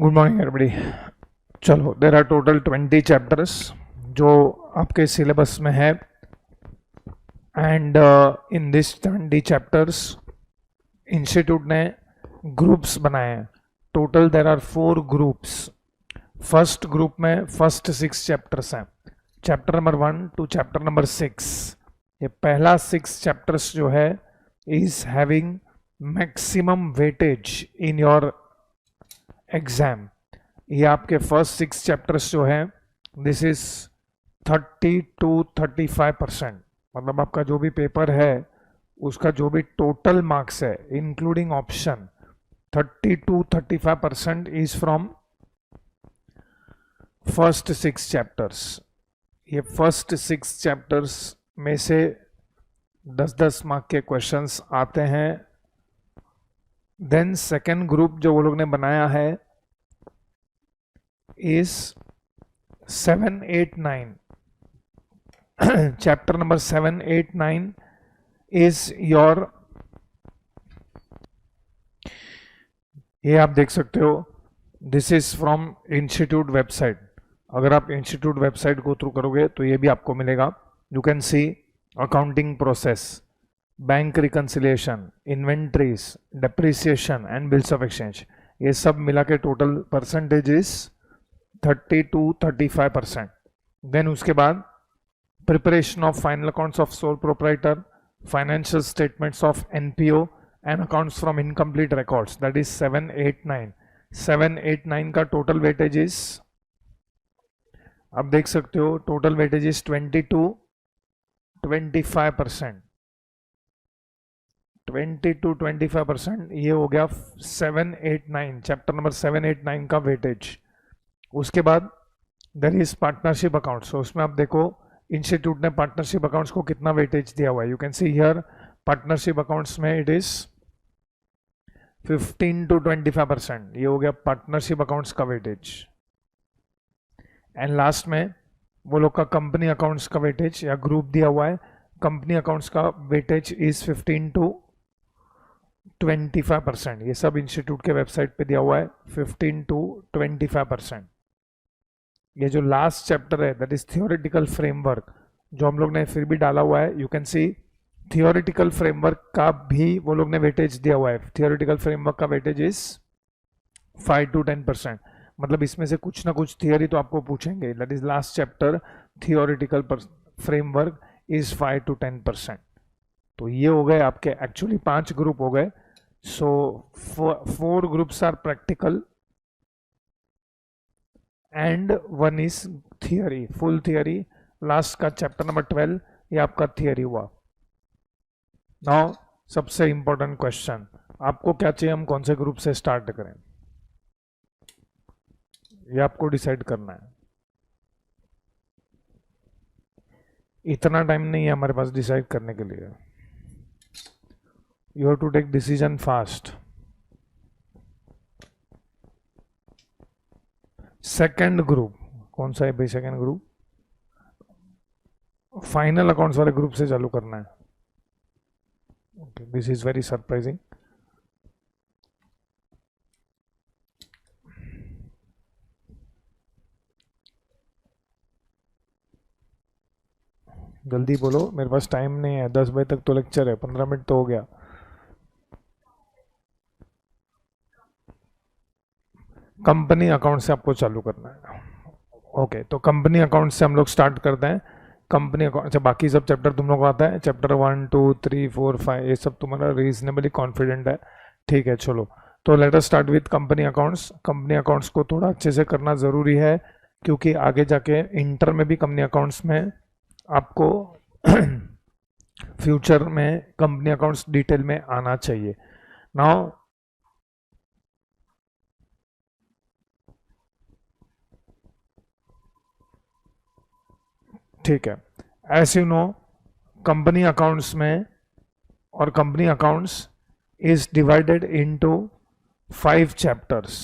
Good morning everybody. चलो, there are total 20 chapters जो आपके सिलेबस में है and in this 20 chapters institute ने ग्रुप्स बनाए हैं। Total there are 4 groups. First group में फर्स्ट 6 चैप्टर्स हैं, chapter number 1 to chapter number 6। ये पहला 6 चैप्टर्स जो है is having maximum weightage in your exam. ये आपके फर्स्ट 6 चैप्टर्स जो है दिस इज 30 to 35%, मतलब आपका जो भी पेपर है उसका जो भी टोटल मार्क्स है including option 30 to 35% is from first 6 chapters. ये फर्स्ट 6 चैप्टर्स में से 10-10 मार्क के क्वेश्चंस आते हैं। देन सेकेंड ग्रुप जो वो लोग ने बनाया है is 7, 8, 9। Chapter number 7, 8, 9 is your, ये आप देख सकते हो, this is from institute website. अगर आप इंस्टीट्यूट वेबसाइट को थ्रू करोगे तो ये भी आपको मिलेगा। You can see accounting process, bank reconciliation, inventories, depreciation and bills of exchange, ये सब मिला के total percentage is 30 to 35%। Then उसके बाद preparation of final accounts of sole proprietor, financial statements of NPO and accounts from incomplete records, that is 7, 8, 9। 7, 8, 9 का total weightage is, आप देख सकते हो, total weightage is 20 to 25%। 20 to 25% ये हो गया 7, 8, 9, चैप्टर नंबर 7, 8, 9 का वेटेज। उसके बाद देयर इज पार्टनरशिप अकाउंट्स। उसमें आप देखो इंस्टीट्यूट ने पार्टनरशिप अकाउंट्स को कितना वेटेज दिया हुआ है। You can see here partnership accounts में इट इज 15 to 25%, ये हो गया पार्टनरशिप अकाउंट्स का वेटेज। एंड लास्ट में वो लोग का कंपनी अकाउंट्स का वेटेज या ग्रुप दिया हुआ है। कंपनी अकाउंट्स का वेटेज इज 15 to 25%। ये सब इंस्टीट्यूट के वेबसाइट पे दिया हुआ है, 15 to 25%। ये जो लास्ट चैप्टर है दैट इज थियोरेटिकल फ्रेमवर्क, जो हम लोग ने फिर भी डाला हुआ है। You can C theoretical framework का भी वो लोग ने वेटेज दिया हुआ है। थियोरेटिकल फ्रेमवर्क का वेटेज इज 5 to 10%, मतलब इसमें से कुछ ना कुछ थियोरी तो आपको पूछेंगे। That is last chapter, theoretical framework is 5 to 10%। तो ये हो गए आपके एक्चुअली 5 ग्रुप हो गए। So 4 groups are practical and 1 is theory, full theory. Last का चैप्टर नंबर 12 ये आपका थियरी हुआ। नाउ सबसे इंपॉर्टेंट क्वेश्चन, आपको क्या चाहिए, हम कौन से ग्रुप से स्टार्ट करें, ये आपको डिसाइड करना है। इतना टाइम नहीं है हमारे पास डिसाइड करने के लिए। You have to take decision fast. Second group कौन सा है भाई? सेकेंड ग्रुप फाइनल अकाउंट्स वाले ग्रुप से चालू करना है। Okay, this is very surprising. जल्दी बोलो, मेरे पास टाइम नहीं है, 10 बजे तक तो लेक्चर है, 15 मिनट तो हो गया। कंपनी अकाउंट से आपको चालू करना है। ओके, तो कंपनी अकाउंट से हम लोग स्टार्ट करते हैं। कंपनी अकाउंट से बाकी सब चैप्टर तुम लोग को आता है, चैप्टर 1, 2, 3, 4, 5 ये सब तुम्हारा रीजनेबली कॉन्फिडेंट है। ठीक है, चलो तो let us start with company accounts. Company accounts को थोड़ा अच्छे से करना ज़रूरी है क्योंकि आगे जाके इंटर में भी कंपनी अकाउंट्स में आपको फ्यूचर में कंपनी अकाउंट्स डिटेल में आना चाहिए। नाउ ठीक है, as you know company accounts में, और company accounts is divided into 5 chapters.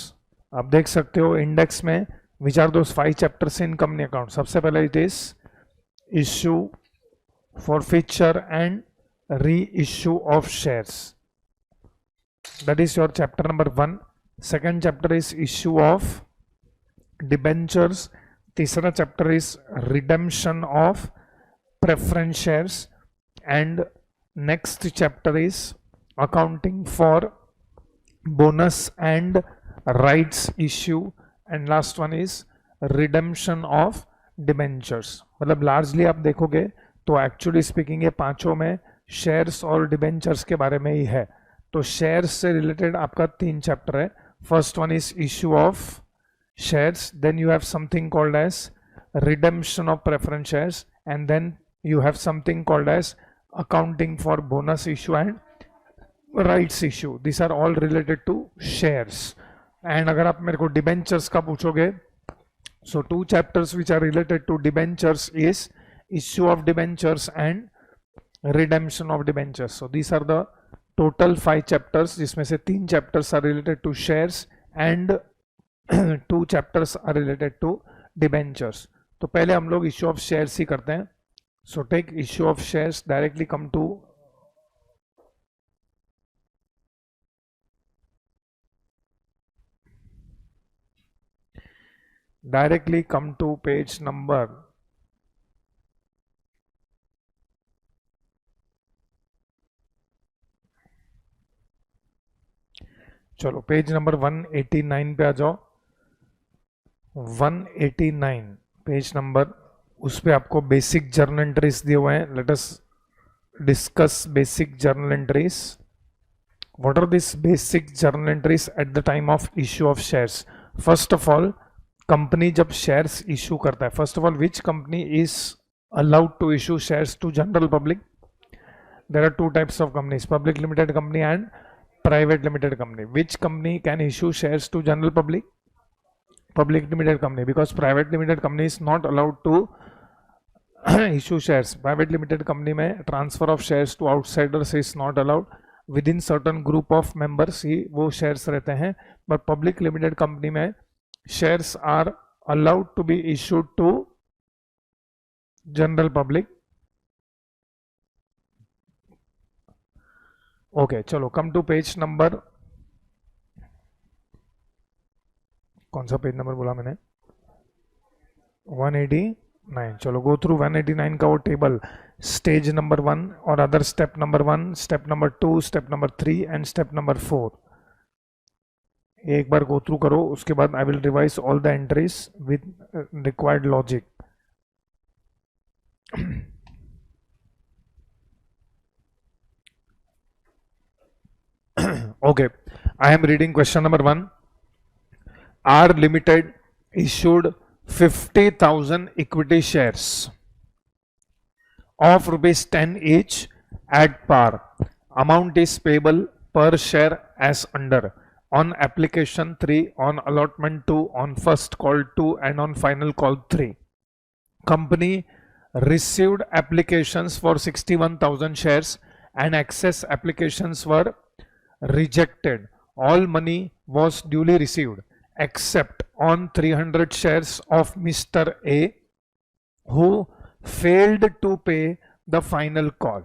आप देख सकते हो इंडेक्स में which are those 5 chapters in company account. सबसे पहले it is issue, forfeiture and reissue of shares, that is your chapter number 1, second chapter is issue of debentures, तीसरा chapter is redemption of preference shares, and next chapter is accounting for bonus and rights issue, and last one is redemption of debentures. मतलब largely आप देखोगे तो actually speaking ये पांचों में shares और debentures के बारे में ही है. तो शेयर्स से रिलेटेड आपका 3 चैप्टर है. First one is issue of shares, then you have something called as redemption of preference shares, and then you have something called as accounting for bonus issue and rights issue. These are all related to shares. And अगर आप मेरे को debentures का पूछोगे, so 2 chapters which are related to debentures is issue of debentures and redemption of debentures. So these are the total 5 chapters, जिसमें से 3 chapters are related to shares and 2 chapters are related to debentures. तो पहले हम लोग issue of shares ही करते हैं. So take issue of shares, directly come to page number 189 पे आ जाओ. 189 पेज नंबर, उस पे आपको बेसिक जर्नल एंट्रीज दिए हुए हैं. Let us discuss basic journal entries. What are this basic journal entries at the time of issue of shares? First of all, company जब shares issue करता है, first of all which company is allowed to issue shares to general public? There are 2 types of companies, public limited company and private limited company. Which company can issue shares to general public? Public limited company, because private limited company is not allowed to issue shares. Private limited company में transfer of shares to outsiders is not allowed. Within certain group of members ही वो shares रहते हैं. But public limited company में shares are allowed to be issued to general public. Okay, चलो come to page number, कौन सा page number बोला मैंने? 189. चलो गो थ्रू 189 का वो टेबल, स्टेज नंबर 1 और other step number 1, step number 2, step number 3 and step number 4. एक बार गो थ्रू करो, उसके बाद I will revise all the entries with required logic. Okay, I am reading question number 1. R Limited issued 50,000 equity shares of rupees 10 each at par. Amount is payable per share as under. On application 3, on allotment 2, on first call 2 and on final call 3. Company received applications for 61,000 shares and excess applications were rejected. All money was duly received except on 300 shares of Mr. A, who failed to pay the final call.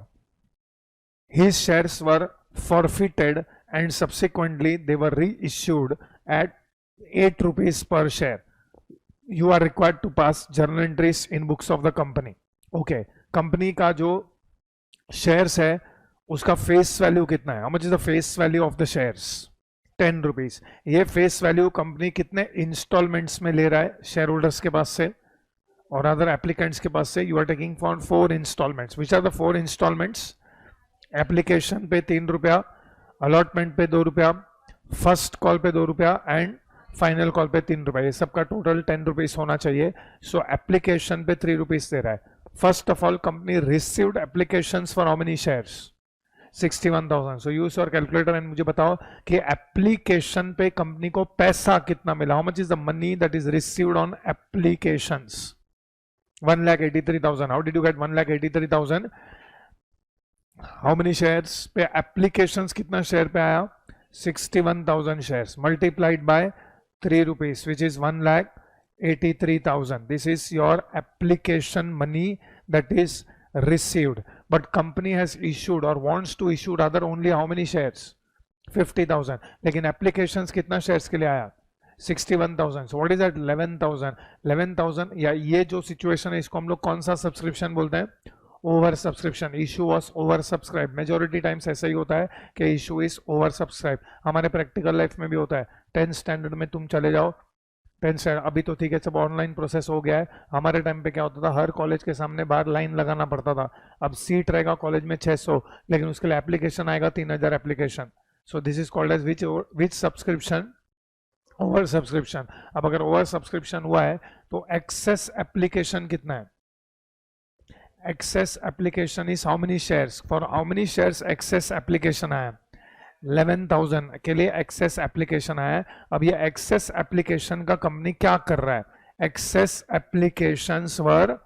His shares were forfeited and subsequently they were reissued at 8 rupees per share. You are required to pass journal entries in books of the company. Okay, company का जो shares है उसका face value कितना है? How much is the face value of the shares? 10 rupees. ये face value company कितने installments में ले रहा है शेयर होल्डर्स के पास से और अदर एप्लीकेंट्स के पास से? You are taking for 4 instalments. Which are the 4 instalments? Application पे 3 रुपया, अलॉटमेंट पे 2 रुपया, फर्स्ट कॉल पे 2 रुपया एंड फाइनल कॉल पे 3 रुपया. ये सबका टोटल 10 रुपीज होना चाहिए. सो एप्लीकेशन पे 3 रुपीज दे रहा है. First of all, company received applications for how many shares? 61,000. So use your calculator and मुझे बताओ कि एप्लीकेशन पे कंपनी को पैसा कितना मिला. How much is the money that is received on applications? 1,83,000. How did you get 1,83,000? How many shares पे applications, कितना शेयर पे आया? 61,000 shares multiplied by 3 rupees which is 1,83,000. This is your application money that is received. But company has issued or wants to issue rather only how many shares? 50,000, लेकिन applications कितना shares के लिए आया 61,000. सो what is that 11,000. 11,000 या ये जो situation है इसको हम लोग कौन सा सब्सक्रिप्शन बोलते हैं, over subscription. Issue was over subscribe. Majority times ऐसा ही होता है कि इशू इज ओवर सब्सक्राइब. हमारे प्रैक्टिकल लाइफ में भी होता है. 10th स्टैंडर्ड में तुम चले जाओ, 10th स्टैंडर्ड अभी तो ठीक है सब ऑनलाइन प्रोसेस हो गया है. हमारे टाइम पे क्या होता था, हर कॉलेज के सामने बाहर लाइन लगाना पड़ता था. अब सीट रहेगा कॉलेज में 600, लेकिन उसके लिए एप्लीकेशन आएगा 3,000 application. So this is called as which subscription, over subscription. अब अगर ओवर सब्सक्रिप्शन हुआ है तो एक्सेस एप्लीकेशन कितना है, excess application is how many shares, for how many shares excess application आया 11,000 के लिए एक्सेस एप्लीकेशन आया. अब ये एक्सेस एप्लीकेशन का कंपनी क्या कर रहा है, excess applications were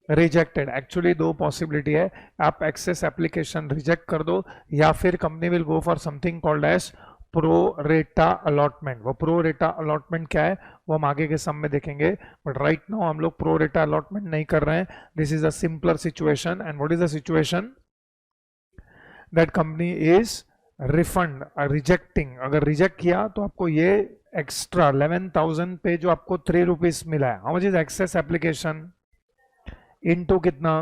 rejected. Actually दो पॉसिबिलिटी है, आप एक्सेस एप्लीकेशन रिजेक्ट कर दो या फिर company will go for something called as pro rata allotment. वो प्रो रेटा अलॉटमेंट क्या है वो हम आगे के सम में देखेंगे, बट राइट नाउ हम लोग प्रो रेटा अलॉटमेंट नहीं कर रहे हैं. This is a simpler situation. And what is the situation, that company is refund rejecting. अगर रिजेक्ट किया तो आपको ये एक्स्ट्रा 11,000 पे जो आपको 3 रुपीज मिला है, how much is excess application into कितना,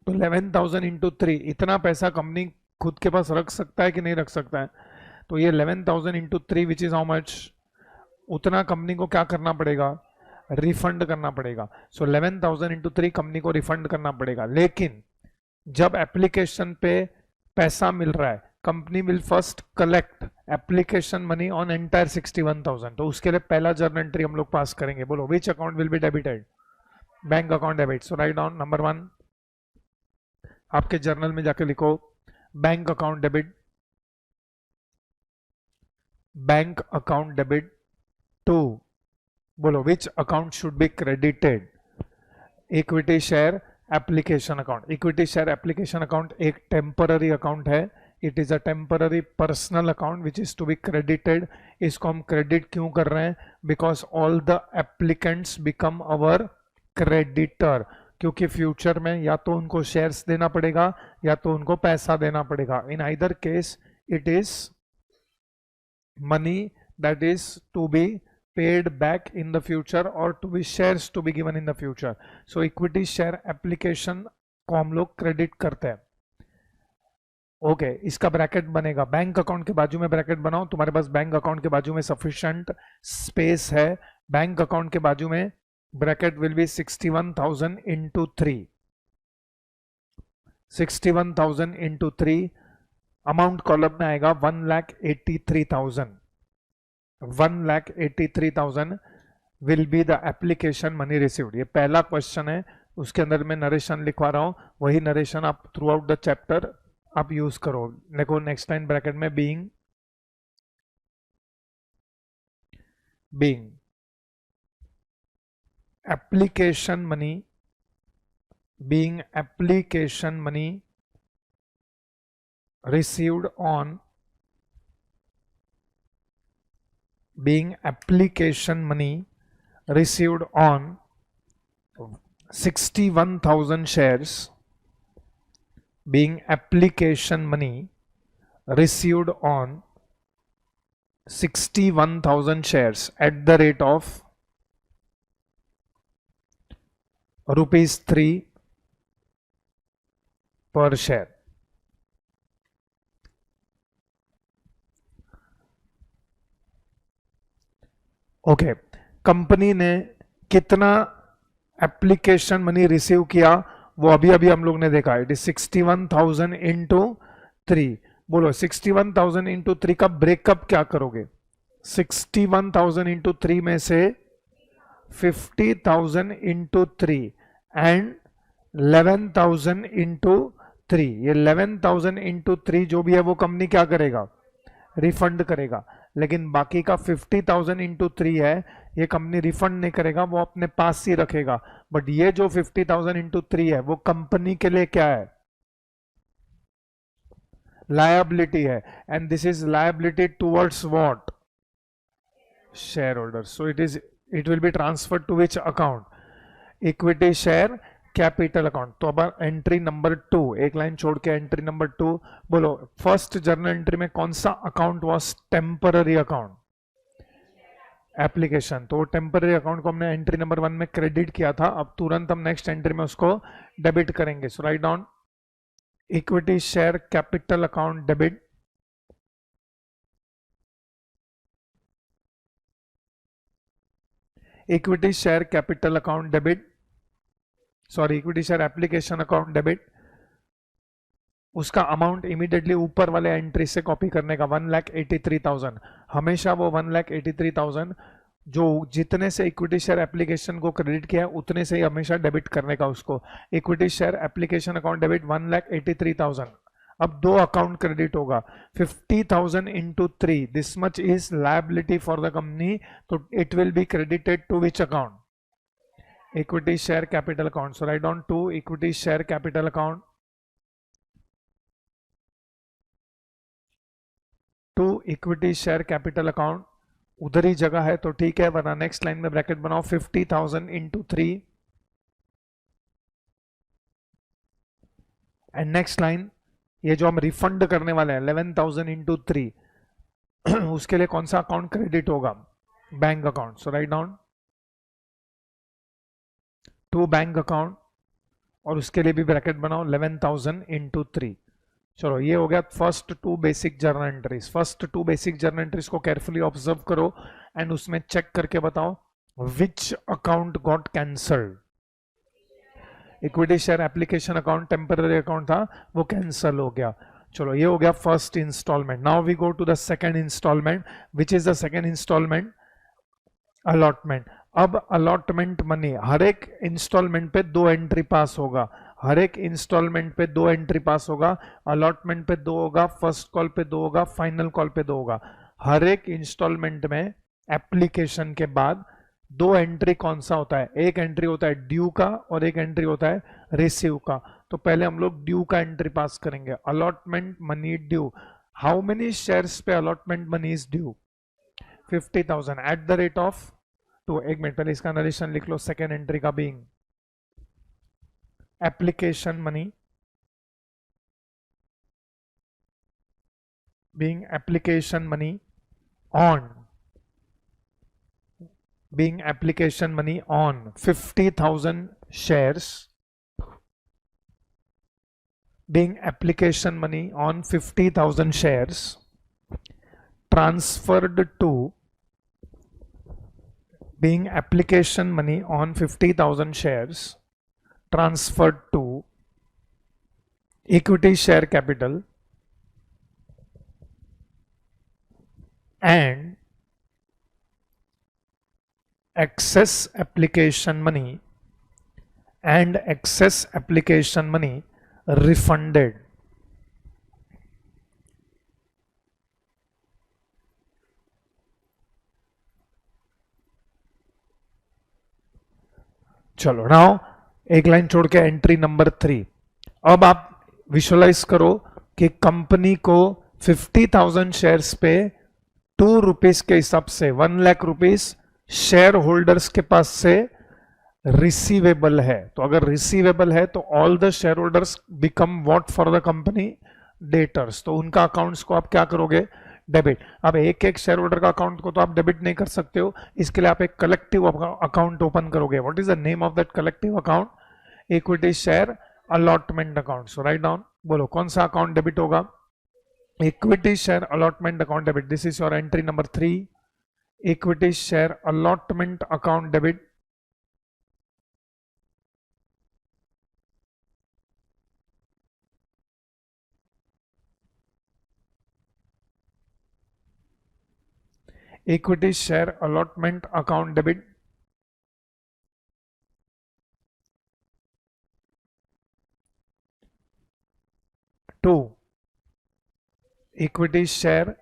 तो 11,000 इंटू 3. इतना पैसा कंपनी खुद के पास रख सकता है कि नहीं रख सकता है, तो ये 11,000 into 3 which is how much, उतना कंपनी को क्या करना पड़ेगा, रिफंड करना पड़ेगा. सो 11,000 इंटू 3 कंपनी को रिफंड करना पड़ेगा. लेकिन जब एप्लीकेशन पे पैसा मिल रहा है, company will first collect application money on entire 61,000. तो उसके लिए पहला जर्नल एंट्री हम लोग पास करेंगे. बोलो which account will be debited, bank account debit. So right down number 1, आपके जर्नल में जाके लिखो bank account debit, bank account debit. 2, बोलो which account should be credited, equity share application account. Equity share application account एक temporary account है. It is a temporary personal account which is to be credited. इसको हम credit क्यों कर रहे हैं, because all the applicants become our creditor. क्योंकि future में या तो उनको शेयर्स देना पड़ेगा या तो उनको पैसा देना पड़ेगा. In either case it is money that is to be paid back in the future or to be shares to be given in the future. So equity share application को हम लोग क्रेडिट करते हैं. ओके इसका bracket बनेगा, bank account के बाजू में ब्रैकेट बनाओ. तुम्हारे पास बैंक अकाउंट के बाजू में सफिशिएंट स्पेस है. बैंक अकाउंट के बाजू में bracket will be 61,000 into 3. 61,000 into 3. Amount column में आएगा 1,83,000. 1,83,000 will be the application money received. ये पहला क्वेश्चन है, उसके अंदर मैं नरेशन लिखवा रहा हूं. वही नरेशन आप थ्रू आउट द चैप्टर आप यूज करो. देखो नेक्स्ट लाइन ब्रैकेट में being application money, being application money received on, being application money received on 61,000 shares, being application money received on 61,000 shares at the rate of ₹3 per share. Okay company ने कितना application money receive किया वो अभी अभी हम लोग ने देखा. It is 61,000 into 3. बोलो 61,000 इंटू 3 का ब्रेकअप क्या करोगे. 61,000 इंटू 3 में से 50,000 इंटू 3 एंड 11,000 इंटू 3. ये 11,000 इंटू 3 जो भी है वो कंपनी क्या करेगा, रिफंड करेगा. लेकिन बाकी का 50,000 इंटू 3 है ये कंपनी रिफंड नहीं करेगा, वो अपने पास ही रखेगा. बट ये जो 50,000 इंटू 3 है वो कंपनी के लिए क्या है, लायबिलिटी है. And this is liability towards what, share holder. So it will be transferred to which account, equity share capital account. तो अब एंट्री नंबर 2, एक लाइन छोड़ के एंट्री नंबर 2 बोलो। फर्स्ट जर्नल एंट्री में कौन सा account was temporary account? Application. तो टेम्पररी अकाउंट को हमने एंट्री नंबर 1 में क्रेडिट किया था, अब तुरंत हम नेक्स्ट एंट्री में उसको डेबिट करेंगे। So right down equity share capital account debit, equity share capital account debit, sorry equity share application account debit. उसका अमाउंट इमीडिएटली ऊपर वाले एंट्री से कॉपी करने का 1,83,000। हमेशा वो 1,83,000 जो जितने से इक्विटी शेयर एप्लीकेशन को क्रेडिट किया है उतने से ही हमेशा डेबिट करने का उसको। Equity share application account debit 1,83,000। अब दो अकाउंट क्रेडिट होगा 50,000 into 3, this much is liability for the company, तो it will be credited to which account? Equity share capital account. So right down to equity share capital account, to equity share capital account. उधर ही जगह है तो ठीक है, वरना next line में ब्रैकेट बनाओ 50,000 इंटू 3 एंड नेक्स्ट लाइन ये जो हम रिफंड करने वाले हैं 11,000 इंटू 3 उसके लिए कौन सा अकाउंट क्रेडिट होगा? Bank account. So right down to bank account और उसके लिए भी ब्रैकेट बनाओ 11,000 इंटू 3। चलो ये हो गया first two basic journal entries. First two basic journal entries को केयरफुली ऑब्जर्व करो एंड उसमें चेक करके बताओ which account got cancelled. Equity share application account temporary account था, वो कैंसल हो गया। चलो ये हो गया first instalment. Now we go to the second instalment, which is the second instalment? Allotment. अब अलॉटमेंट मनी, हर एक इंस्टॉलमेंट पे 2 एंट्री पास होगा, हर एक इंस्टॉलमेंट पे 2 एंट्री पास होगा। अलॉटमेंट पे 2 होगा, फर्स्ट कॉल पे 2 होगा, फाइनल कॉल पे 2 होगा। हर एक इंस्टॉलमेंट में एप्लीकेशन के बाद 2 एंट्री कौन सा होता है? एक एंट्री होता है ड्यू का और एक एंट्री होता है रिसीव का। तो पहले हम लोग ड्यू का एंट्री पास करेंगे। Allotment money due, how many shares पे allotment money is due? 50,000 at the rate of, तो एक मिनट पहले इसका नरेशन लिख लो। सेकेंड एंट्री का being application money, being application money on, being application money on 50,000 shares, being application money on 50,000 shares transferred to, being application money on 50,000 shares transferred to equity share capital and excess application money and excess application money refunded। चलो now एक line छोड़ के entry number 3। अब आप visualise करो कि company को 50,000 shares पे 2 रुपीज के हिसाब से 1 लाख रुपीज शेयर होल्डर्स के पास से रिसीवेबल है। तो अगर रिसीवेबल है तो all the share holders become what for the company? Debtors. तो उनका अकाउंट्स को आप क्या करोगे? डेबिट। अब एक एक शेयर होल्डर का अकाउंट को तो आप डेबिट नहीं कर सकते हो, इसके लिए आप एक कलेक्टिव अकाउंट ओपन करोगे। What is the name of that collective account? Equity share allotment account. So write down, बोलो कौन सा अकाउंट डेबिट होगा? Equity share allotment account debit. This is your entry number 3, equity share allotment account debit, equity share allotment account debit, to equity share,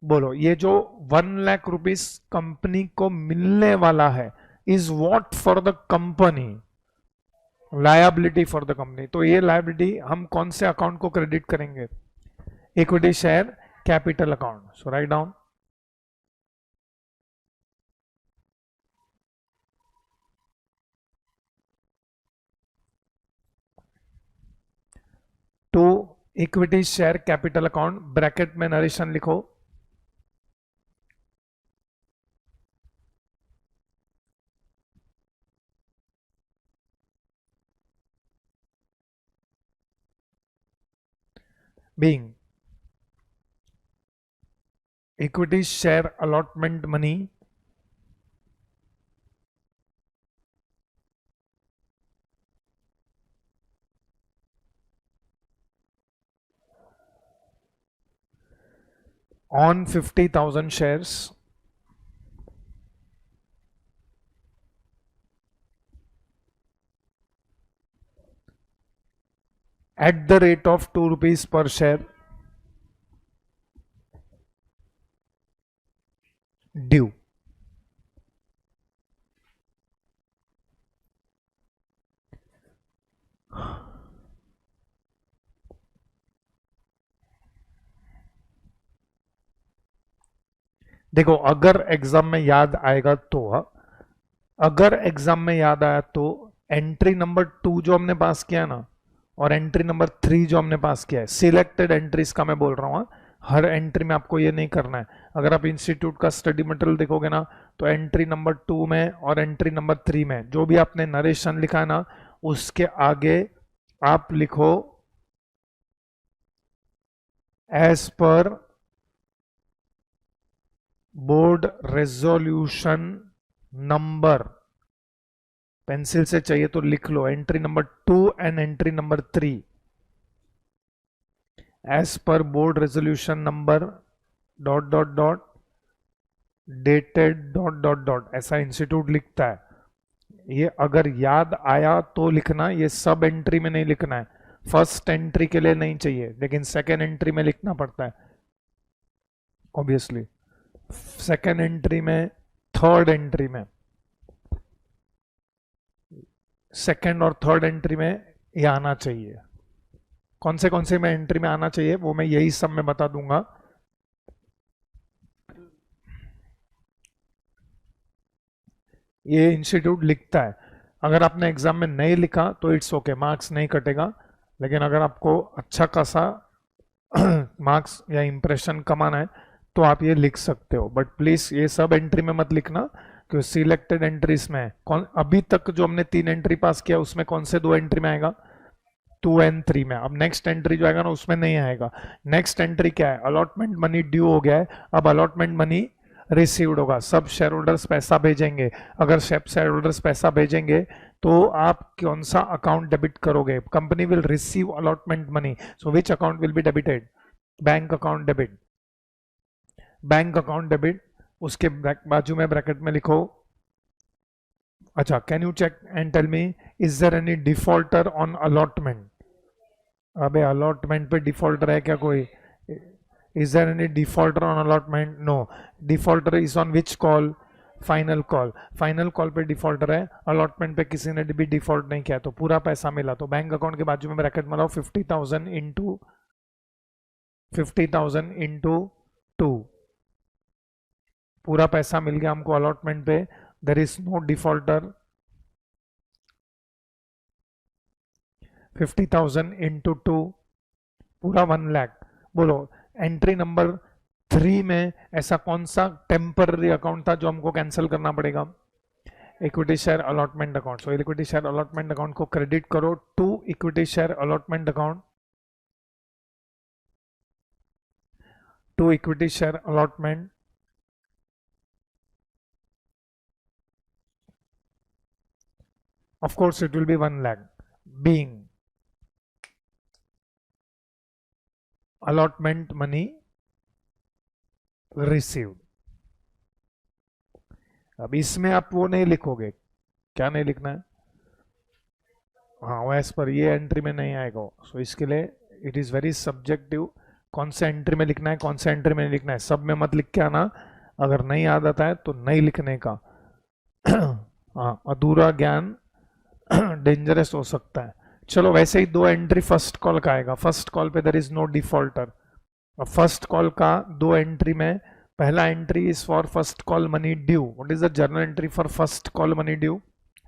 बोलो ये जो 1 lakh rupees company को मिलने वाला है is what for the company? Liability for the company. तो ये liability हम कौन से अकाउंट को क्रेडिट करेंगे? Equity share capital account. So right down equity share capital account, bracket में नरेशन लिखो, being equity share allotment money on 50,000 shares at the rate of 2 rupees per share due. देखो अगर exam में याद आएगा तो, अगर एग्जाम में याद आया तो एंट्री नंबर 2 जो हमने पास किया ना और एंट्री नंबर 3 जो हमने पास किया है, सिलेक्टेड एंट्रीज का मैं बोल रहा हूँ, हर एंट्री में आपको ये नहीं करना है। अगर आप इंस्टीट्यूट का स्टडी मटेरियल देखोगे ना तो एंट्री नंबर 2 में और एंट्री नंबर 3 में जो भी आपने नरेशन लिखा है ना उसके आगे आप लिखो as per board resolution number, pencil से चाहिए तो लिख लो entry number 2 and entry number 3 as per board resolution number dot dot dot dated dot dot dot, ऐसा इंस्टीट्यूट लिखता है। ये अगर याद आया तो लिखना, ये सब एंट्री में नहीं लिखना है, फर्स्ट एंट्री के लिए नहीं चाहिए लेकिन सेकेंड एंट्री में लिखना पड़ता है ऑब्वियसली, सेकेंड एंट्री में, थर्ड एंट्री में, सेकेंड और थर्ड एंट्री में ये आना चाहिए। कौन से में एंट्री में आना चाहिए वो मैं यही सब में बता दूंगा। ये इंस्टीट्यूट लिखता है, अगर आपने एग्जाम में नहीं लिखा तो इट्स ओके, मार्क्स नहीं कटेगा, लेकिन अगर आपको अच्छा खासा मार्क्स या इंप्रेशन कमाना है तो आप ये लिख सकते हो, बट प्लीज ये सब एंट्री में मत लिखना क्योंकि सिलेक्टेड एंट्रीज में कौन अभी तक जो हमने 3 एंट्री पास किया उसमें कौन से 2 एंट्री में आएगा, 2 एंड 3 में। अब नेक्स्ट एंट्री जो आएगा ना उसमें नहीं आएगा। नेक्स्ट एंट्री क्या है, अलॉटमेंट मनी ड्यू हो गया है, अब अलॉटमेंट मनी रिसीव्ड होगा, सब शेयर होल्डर्स पैसा भेजेंगे। अगर शेयर होल्डर्स पैसा भेजेंगे तो आप कौन सा अकाउंट डेबिट करोगे, company will receive allotment money, so which account will be debited, bank account debit, bank account debit. उसके बाजू में ब्रैकेट में लिखो, अच्छा can you check and tell me is there any defaulter on allotment. अबे allotment पे defaulter है क्या कोई, is there any defaulter on allotment, no. Defaulter is on which call, final call, final call पे defaulter है, allotment पे किसी ने भी डिफॉल्ट नहीं किया तो पूरा पैसा मिला। तो बैंक अकाउंट के बाजू में ब्रैकेट में लाओ 50,000 इंटू 2, पूरा पैसा मिल गया हमको अलॉटमेंट पे, there is no defaulter. 50,000 into 2 पूरा 1 लाख। बोलो एंट्री नंबर 3 में ऐसा कौन सा टेम्पररी अकाउंट था जो हमको कैंसिल करना पड़ेगा, equity share allotment account. So equity share allotment account को क्रेडिट करो to equity share allotment account, to equity share allotment. Of course, it will be 1 lakh being allotment money received। अब इसमें आप वो नहीं लिखोगे, क्या नहीं लिखना है, हाँ वैसे पर ये एंट्री में नहीं आएगा। सो इसके लिए इट इज़ वेरी सब्जेक्टिव, कौन से एंट्री में लिखना है कौन से एंट्री में नहीं लिखना है, सब में मत लिख के आना, अगर नहीं याद आता है तो नहीं लिखने का। हाँ अधूरा ज्ञान डेंजरस हो सकता है। चलो वैसे ही 2 एंट्री फर्स्ट कॉल का आएगा, फर्स्ट कॉल पे देयर इज नो डिफॉल्टर। अब फर्स्ट कॉल का 2 एंट्री में पहला entry is for first call money due. What is the journal entry for first call money due,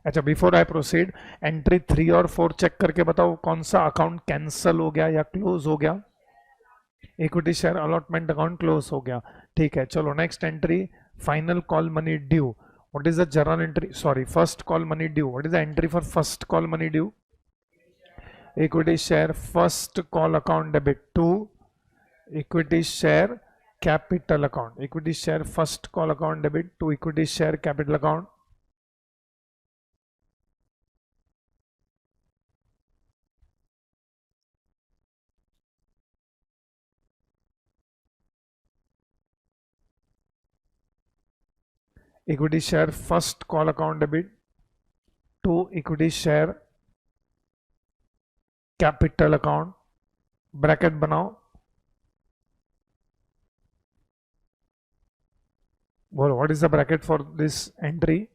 अच्छा, बिफोर आई प्रोसीड, एंट्री 3 और 4 check करके बताओ कौन सा अकाउंट कैंसल हो गया या क्लोज हो गया। Equity share allotment account close हो गया। ठीक है, चलो next entry, final call money due. What is the journal entry, sorry first call money due, what is the entry for first call money due? Equity share first call account debit to equity share capital account, equity share first call account debit to equity share capital account. Equity share first call account debit to equity share capital account, bracket बनाओ, बोलो what is the bracket for this entry?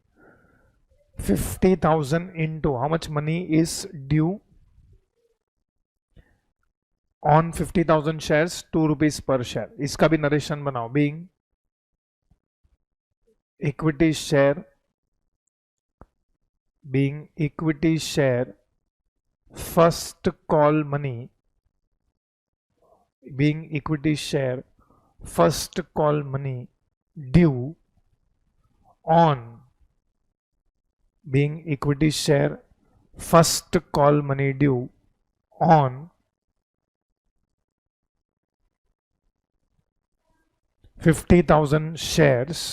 50,000 into how much money is due on 50,000 shares, 2 rupees per share. इसका भी narration बनाओ, being equity share, being equity share first call money, being equity share first call money due on, being equity share first call money due on 50,000 shares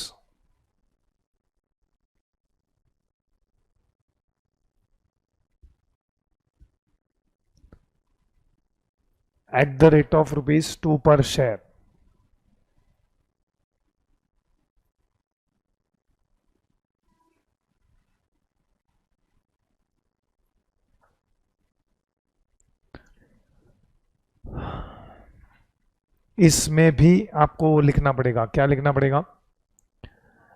at the rate of rupees 2 per share. इसमें भी आपको लिखना पड़ेगा, क्या लिखना पड़ेगा?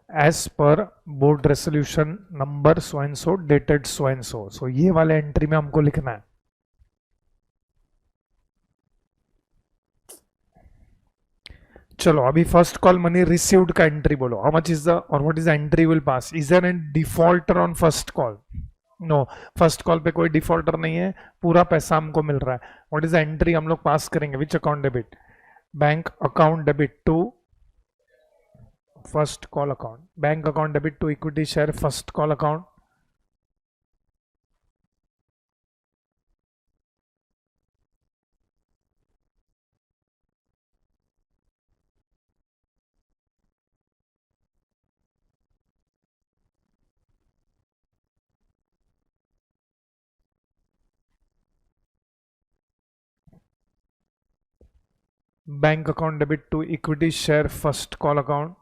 As per board resolution number so and so dated so and so, so ये वाले एंट्री में हमको लिखना है। चलो अभी फर्स्ट कॉल मनी रिसीव्ड का एंट्री बोलो, हाउ मच इज द और what is the entry will pass, is there any defaulter on first call? No, first call पे कोई डिफॉल्टर नहीं है, पूरा पैसा हमको मिल रहा है। व्हाट इज द एंट्री हम लोग पास करेंगे, which account debit? Bank account debit to first call account, bank account debit to equity share first call account. Bank account debit to equity share first call account.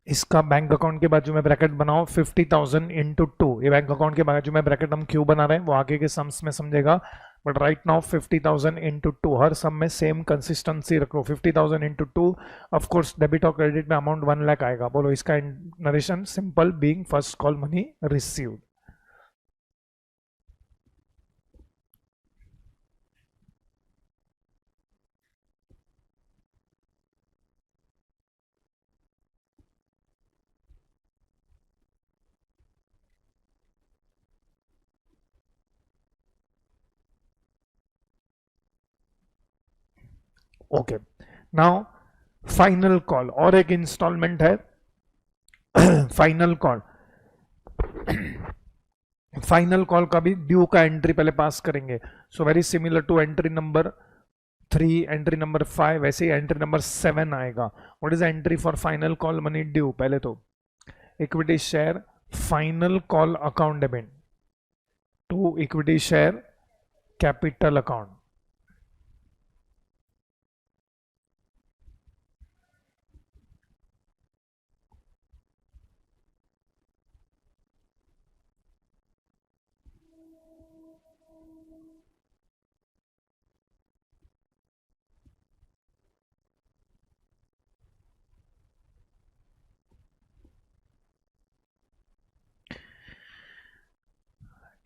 इसका bank account के बाजू में bracket बनाओ 50,000 into two, ये bank account के बाजू में bracket हम क्यों बना रहे हैं वो आगे के सम्स में समझेगा, but right now 50,000 into two, हर सम में सेम कंसिस्टेंसी रखो। 50,000 इंटू टू, ऑफकोर्स डेबिट और क्रेडिट में अमाउंट 1 लाख आएगा। बोलो इसका narration simple, being first call money received. Okay, now final call, और एक इंस्टॉलमेंट है फाइनल कॉल। फाइनल कॉल का भी ड्यू का एंट्री पहले पास करेंगे, so very similar to entry number 3, entry number 5, वैसे ही एंट्री नंबर 7 आएगा। What is entry for final call money due? पहले तो equity share final call account debit to equity share capital account.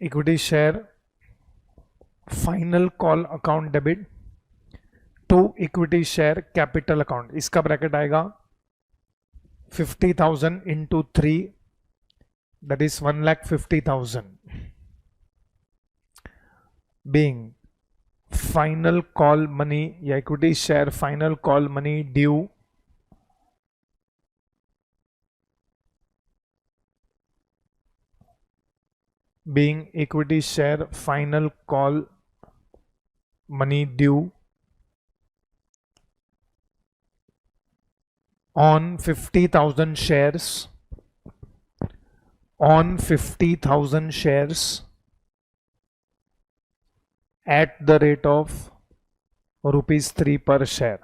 Equity share final call account debit to equity share capital account, इसका bracket आएगा 50,000 into 3, that is 1,50,000 being final call money या equity share final call money due being equity share final call money due on 50,000 shares at the rate of ₹3 per share।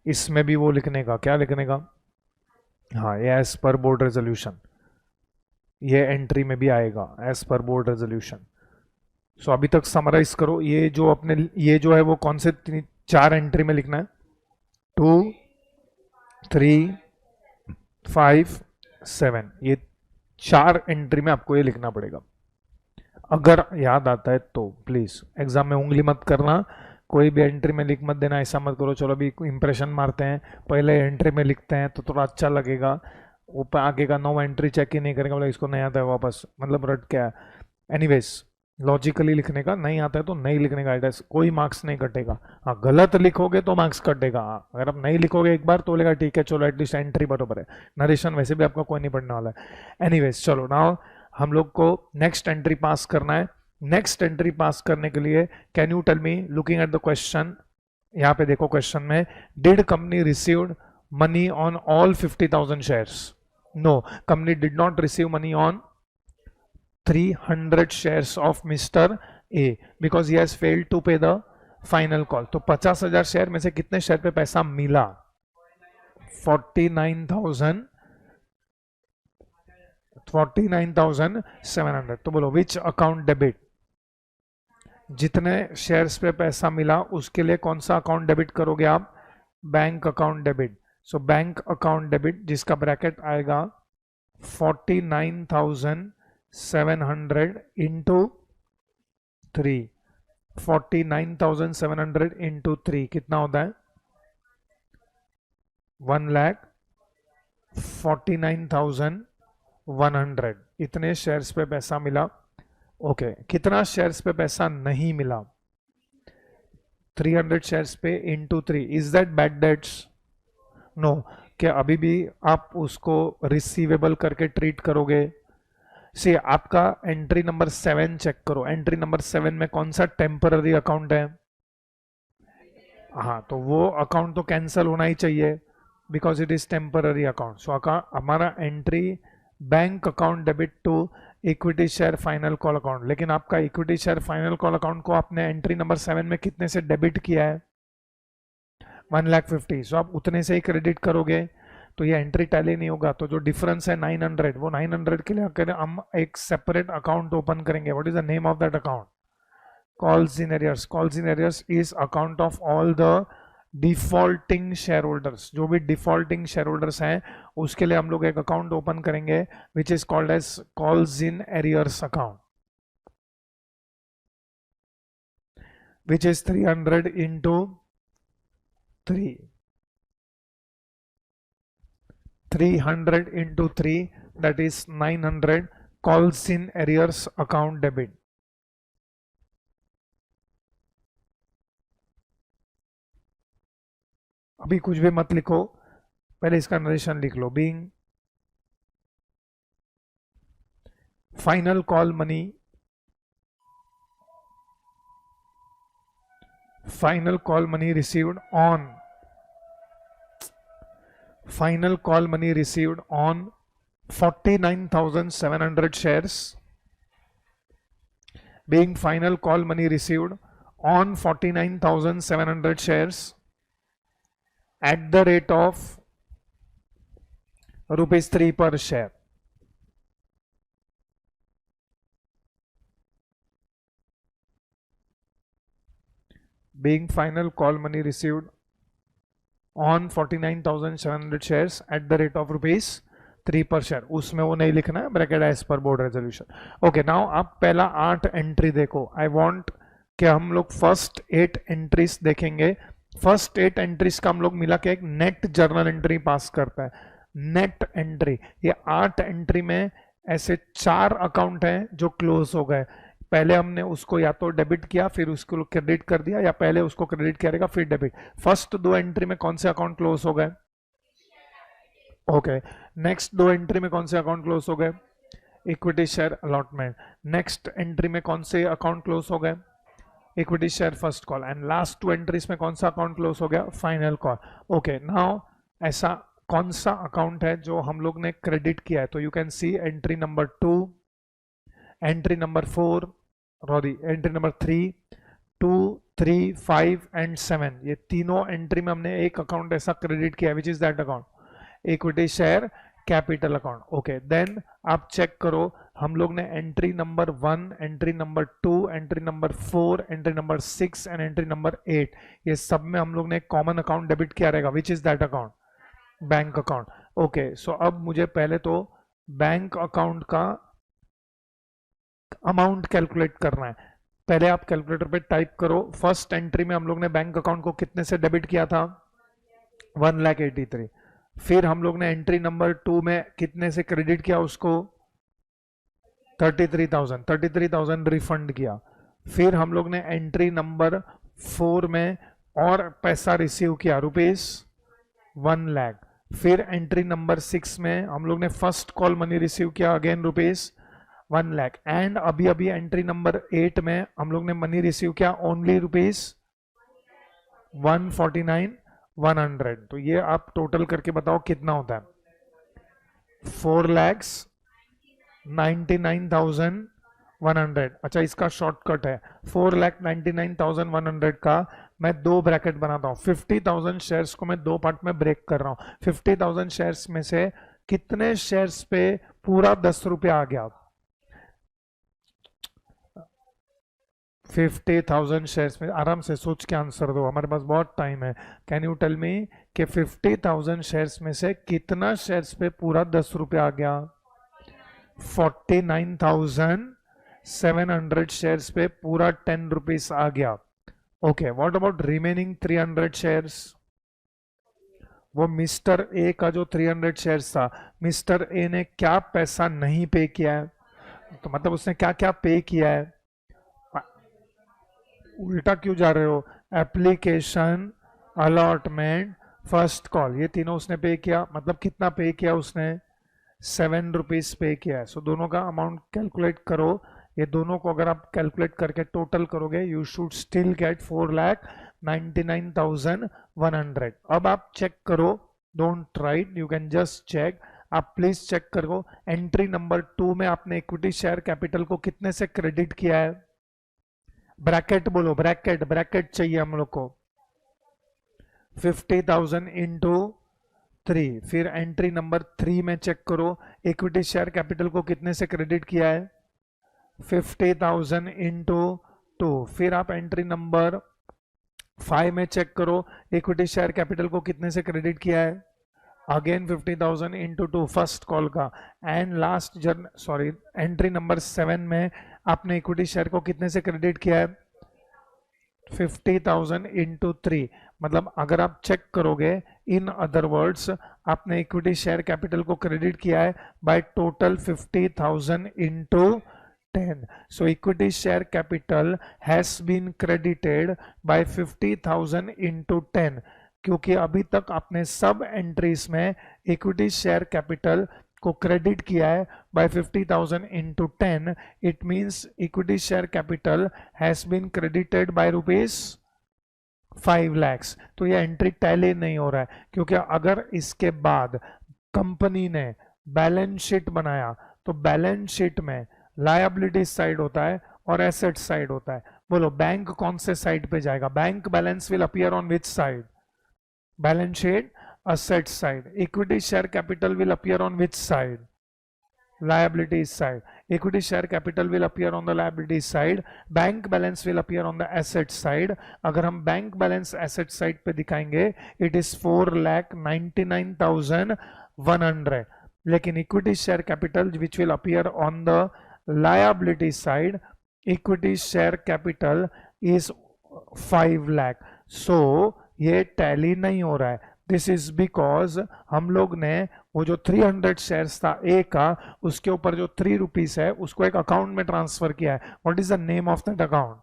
इसमें भी वो लिखने का, क्या लिखने का, हाँ, ये एज पर बोर्ड रेजोल्यूशन, ये एंट्री में भी आएगा एज पर बोर्ड रेजोल्यूशन। सो अभी तक समराइज करो, ये जो अपने ये जो है वो कौन से 4 एंट्री में लिखना है, 2, 3, 5, 7, ये 4 एंट्री में आपको ये लिखना पड़ेगा। अगर याद आता है तो प्लीज, एग्जाम में उंगली मत करना, कोई भी एंट्री में लिख मत देना, ऐसा मत करो चलो अभी इंप्रेशन मारते हैं पहले एंट्री में लिखते हैं तो थोड़ा अच्छा लगेगा, ऊपर आगे का 9 एंट्री चेक ही नहीं करेंगे, बोला इसको नहीं आता है वापस, मतलब रट क्या है। एनीवेज लॉजिकली लिखने का, नहीं आता है तो नहीं लिखने का, एड्रेस कोई मार्क्स नहीं कटेगा। हाँ, गलत लिखोगे तो मार्क्स कटेगा, अगर आप नहीं लिखोगे एक बार तो बोलेगा ठीक है चलो एटलीस्ट एंट्री बराबर है, नरेशन वैसे भी आपका कोई नहीं पढ़ने वाला है। एनीवेज चलो नाउ हम लोग को नेक्स्ट एंट्री पास करना है। नेक्स्ट एंट्री पास करने के लिए can you tell me, looking at the question, यहाँ पे देखो क्वेश्चन में, did company received money on all 50,000 shares? No, company did not receive money on 300 shares of Mr. A because he has failed to pay the final call। तो 50,000 share में से कितने share पे पैसा मिला, 49,700। तो बोलो विच अकाउंट डेबिट, जितने शेयर्स पे पैसा मिला उसके लिए कौन सा अकाउंट डेबिट करोगे आप, bank account debit. So bank account debit जिसका ब्रैकेट आएगा 49,700 इंटू 3, 49,700 इंटू 3 कितना होता है, 1,49,100। इतने शेयर्स पे पैसा मिला। ओके, कितना शेयर्स पे पैसा नहीं मिला, 300 शेयर्स पे into 3, is that bad debts? No, क्या अभी भी आप उसको रिसीवेबल करके ट्रीट करोगे? से आपका एंट्री नंबर 7 चेक करो, एंट्री नंबर 7 में कौन सा टेम्पररी अकाउंट है, हाँ तो वो अकाउंट तो कैंसिल होना ही चाहिए because it is temporary account. सो हमारा entry bank account debit to equity share final call account, लेकिन आपका equity share final call account को आपने एंट्री नंबर 7 में कितने से डेबिट किया है, 1,50,000। सो आप उतने से ही क्रेडिट करोगे तो ये एंट्री टैली नहीं होगा। तो जो डिफरेंस है 900, वो 900 के लिए हम एक सेपरेट अकाउंट ओपन करेंगे। What is the name of that account, calls in arrears. Calls in arrears is account of all the defaulting share holders, जो भी डिफॉल्टिंग शेयर होल्डर्स हैं उसके लिए हम लोग एक अकाउंट ओपन करेंगे which is called as calls in arrears account, which is 300 into 3, 300 into 3, that is 900, calls in arrears account debit। अभी कुछ भी मत लिखो, पहले इसका नरेशन लिख लो। Being final call money, final call money received on, final call money received on 49,700 shares, being final call money received on 49,700 shares at the rate of ₹3 per share। being final call money received on 49,700 shares at the rate of ₹3 per share, उसमें वो नहीं लिखना है, bracket as per board resolution. Okay, now आप पहला 8 entry देखो। I want कि हम लोग फर्स्ट 8 एंट्रीज देखेंगे। फर्स्ट 8 एंट्रीज का हम लोग मिला के एक नेट जर्नल एंट्री पास करता है। नेट एंट्री, ये 8 एंट्री में ऐसे 4 अकाउंट हैं जो क्लोज हो गए। पहले हमने उसको या तो डेबिट किया फिर उसको क्रेडिट कर दिया, या पहले उसको क्रेडिट करेगा फिर डेबिट। फर्स्ट 2 एंट्री में कौन से अकाउंट क्लोज हो गए? ओके, नेक्स्ट 2 एंट्री में कौन से अकाउंट क्लोज हो गए? Equity share allotment. Next entry में कौन से अकाउंट क्लोज हो गए? Equity share first call. And last 2 entries में कौन सा अकाउंट क्लोज हो गया? Final call. ओके, नाउ ऐसा कौन सा अकाउंट है जो हम लोग ने क्रेडिट किया है? तो you can C entry number 2, entry number 4, sorry entry number 3, 2, 3, 5 and 7। ये तीनों एंट्री में हमने एक अकाउंट ऐसा क्रेडिट किया, which is that account? Equity share capital account. Okay, then आप चेक करो, हम लोग ने entry number 1, entry number 2, entry number 4, entry number 6 and entry number 8, ये सब में हम लोग ने कॉमन अकाउंट डेबिट किया रहेगा, which is that account? Bank account. Okay, so अब मुझे पहले तो बैंक अकाउंट का अमाउंट कैलकुलेट करना है। पहले आप कैलकुलेटर पे टाइप करो, फर्स्ट एंट्री में हम लोग ने बैंक अकाउंट को कितने से डेबिट किया था? 1,83,000। फिर हम लोग ने एंट्री नंबर 2 में कितने से क्रेडिट किया उसको? 33,000 रिफंड किया। फिर हम लोग ने एंट्री नंबर 4 में और पैसा रिसीव किया, ₹1,00,000। फिर एंट्री नंबर 6 में हम लोग ने फर्स्ट कॉल मनी रिसीव किया, अगेन ₹1,00,000। एंड अभी अभी एंट्री नंबर 8 में हम लोग ने मनी रिसीव किया ओनली ₹149,100। तो ये आप टोटल करके बताओ कितना होता है? 4,99,100। अच्छा, इसका शॉर्टकट है 4,99,100 का मैं 2 ब्रैकेट बनाता हूँ। 50,000 शेयर्स को मैं 2 पार्ट में ब्रेक कर रहा हूँ। 50,000 शेयर्स में से कितने शेयर्स पे पूरा 10 रुपया आ गया? 50,000 शेयर्स में आराम से सोच के आंसर दो, हमारे पास बहुत टाइम है। कैन यू टेल मी कि 50,000 शेयर्स में से कितना शेयर्स पे पूरा 10 रुपया आ गया? 49,700 शेयर्स पे पूरा 10 रुपीज आ गया। Okay, what about remaining 300 shares? वो मिस्टर ए का जो 300 शेयर्स था, मिस्टर ए ने क्या पैसा नहीं पे किया है? तो मतलब उसने क्या क्या पे किया है? उल्टा क्यों जा रहे हो? एप्लीकेशन, अलॉटमेंट, फर्स्ट कॉल, ये तीनों उसने पे किया। मतलब कितना पे किया उसने? 7 रुपीज पे किया है। सो दोनों का अमाउंट कैलकुलेट करो। ये दोनों को अगर आप कैलकुलेट करके टोटल करोगे, यू शुड स्टिल गेट 4,99,100। अब आप चेक करो, don't try, you can just check. आप प्लीज चेक करो, एंट्री नंबर 2 में आपने इक्विटी शेयर कैपिटल को कितने से क्रेडिट किया है? ब्रैकेट बोलो, ब्रैकेट, ब्रैकेट चाहिए हम लोग को। 50,000 इंटू 3। फिर एंट्री नंबर 3 में चेक करो, इक्विटी शेयर कैपिटल को कितने से क्रेडिट किया है? 50,000 इंटू 2। फिर आप एंट्री नंबर 5 में चेक करो, इक्विटी शेयर कैपिटल को कितने से क्रेडिट किया है? अगेन 50,000 इंटू 2 फर्स्ट कॉल का। एंड लास्ट एंट्री नंबर 7 में आपने इक्विटी शेयर को कितने से क्रेडिट किया है? 50,000 इंटू 3। मतलब अगर आप चेक करोगे, इन अदर वर्ड्स, आपने इक्विटी शेयर कैपिटल को क्रेडिट किया है by total 50,000 into 10. So equity share capital has been credited by 50,000 into 10. क्योंकि अभी तक आपने सब एंट्रीज में इक्विटी शेयर कैपिटल को क्रेडिट किया है bye 50,000 into 10. It means equity share capital has been credited by ₹5 lakhs. तो ये एंट्री टैली नहीं हो रहा है, क्योंकि अगर इसके बाद कंपनी ने बैलेंस शीट बनाया तो बैलेंस शीट में लायबिलिटी साइड होता है और एसेट साइड होता है। बोलो बैंक कौन से साइड पे जाएगा? Bank balance will appear on which side? Balance sheet asset side. Equity share capital will appear on which side? Liabilities side. Equity share capital will appear on the liabilities side. Bank balance will appear on the asset side. अगर हम bank balance asset side पे दिखाएंगे, it is 4,99,100. लेकिन equity share capital which will appear on the liability side, equity share capital is 5 lakh. So ये tally नहीं हो रहा है। दिस इज बिकॉज हम लोग ने वो जो 300 शेयर्स था ए का, उसके ऊपर जो 3 रुपीज है उसको एक अकाउंट में ट्रांसफर किया है। What is the name of that account?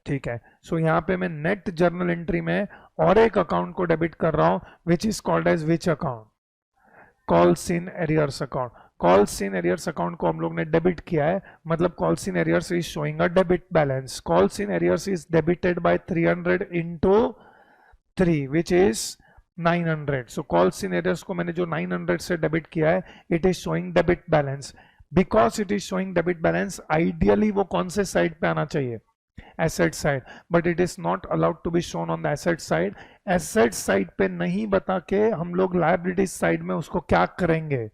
ठीक है, सो यहाँ पे मैं नेट जर्नल एंट्री में और एक अकाउंट को डेबिट कर रहा हूं, which is called as which account? Calls in arrears account. Calls in arrears account को हम लोग ने डेबिट किया है, मतलब calls in arrears is showing a debit balance. Calls in arrears is debited by 300 into 3 which is 900। So calls in arrears को मैंने जो 900 से डेबिट किया है, it is showing debit balance. Because it is showing debit balance, ideally वो कौन से side पे आना चाहिए? Asset side, but it is not allowed to be shown on the asset side. Asset side पे नहीं बता के हम लोग लायबिलिटी साइड में उसको क्या करेंगे?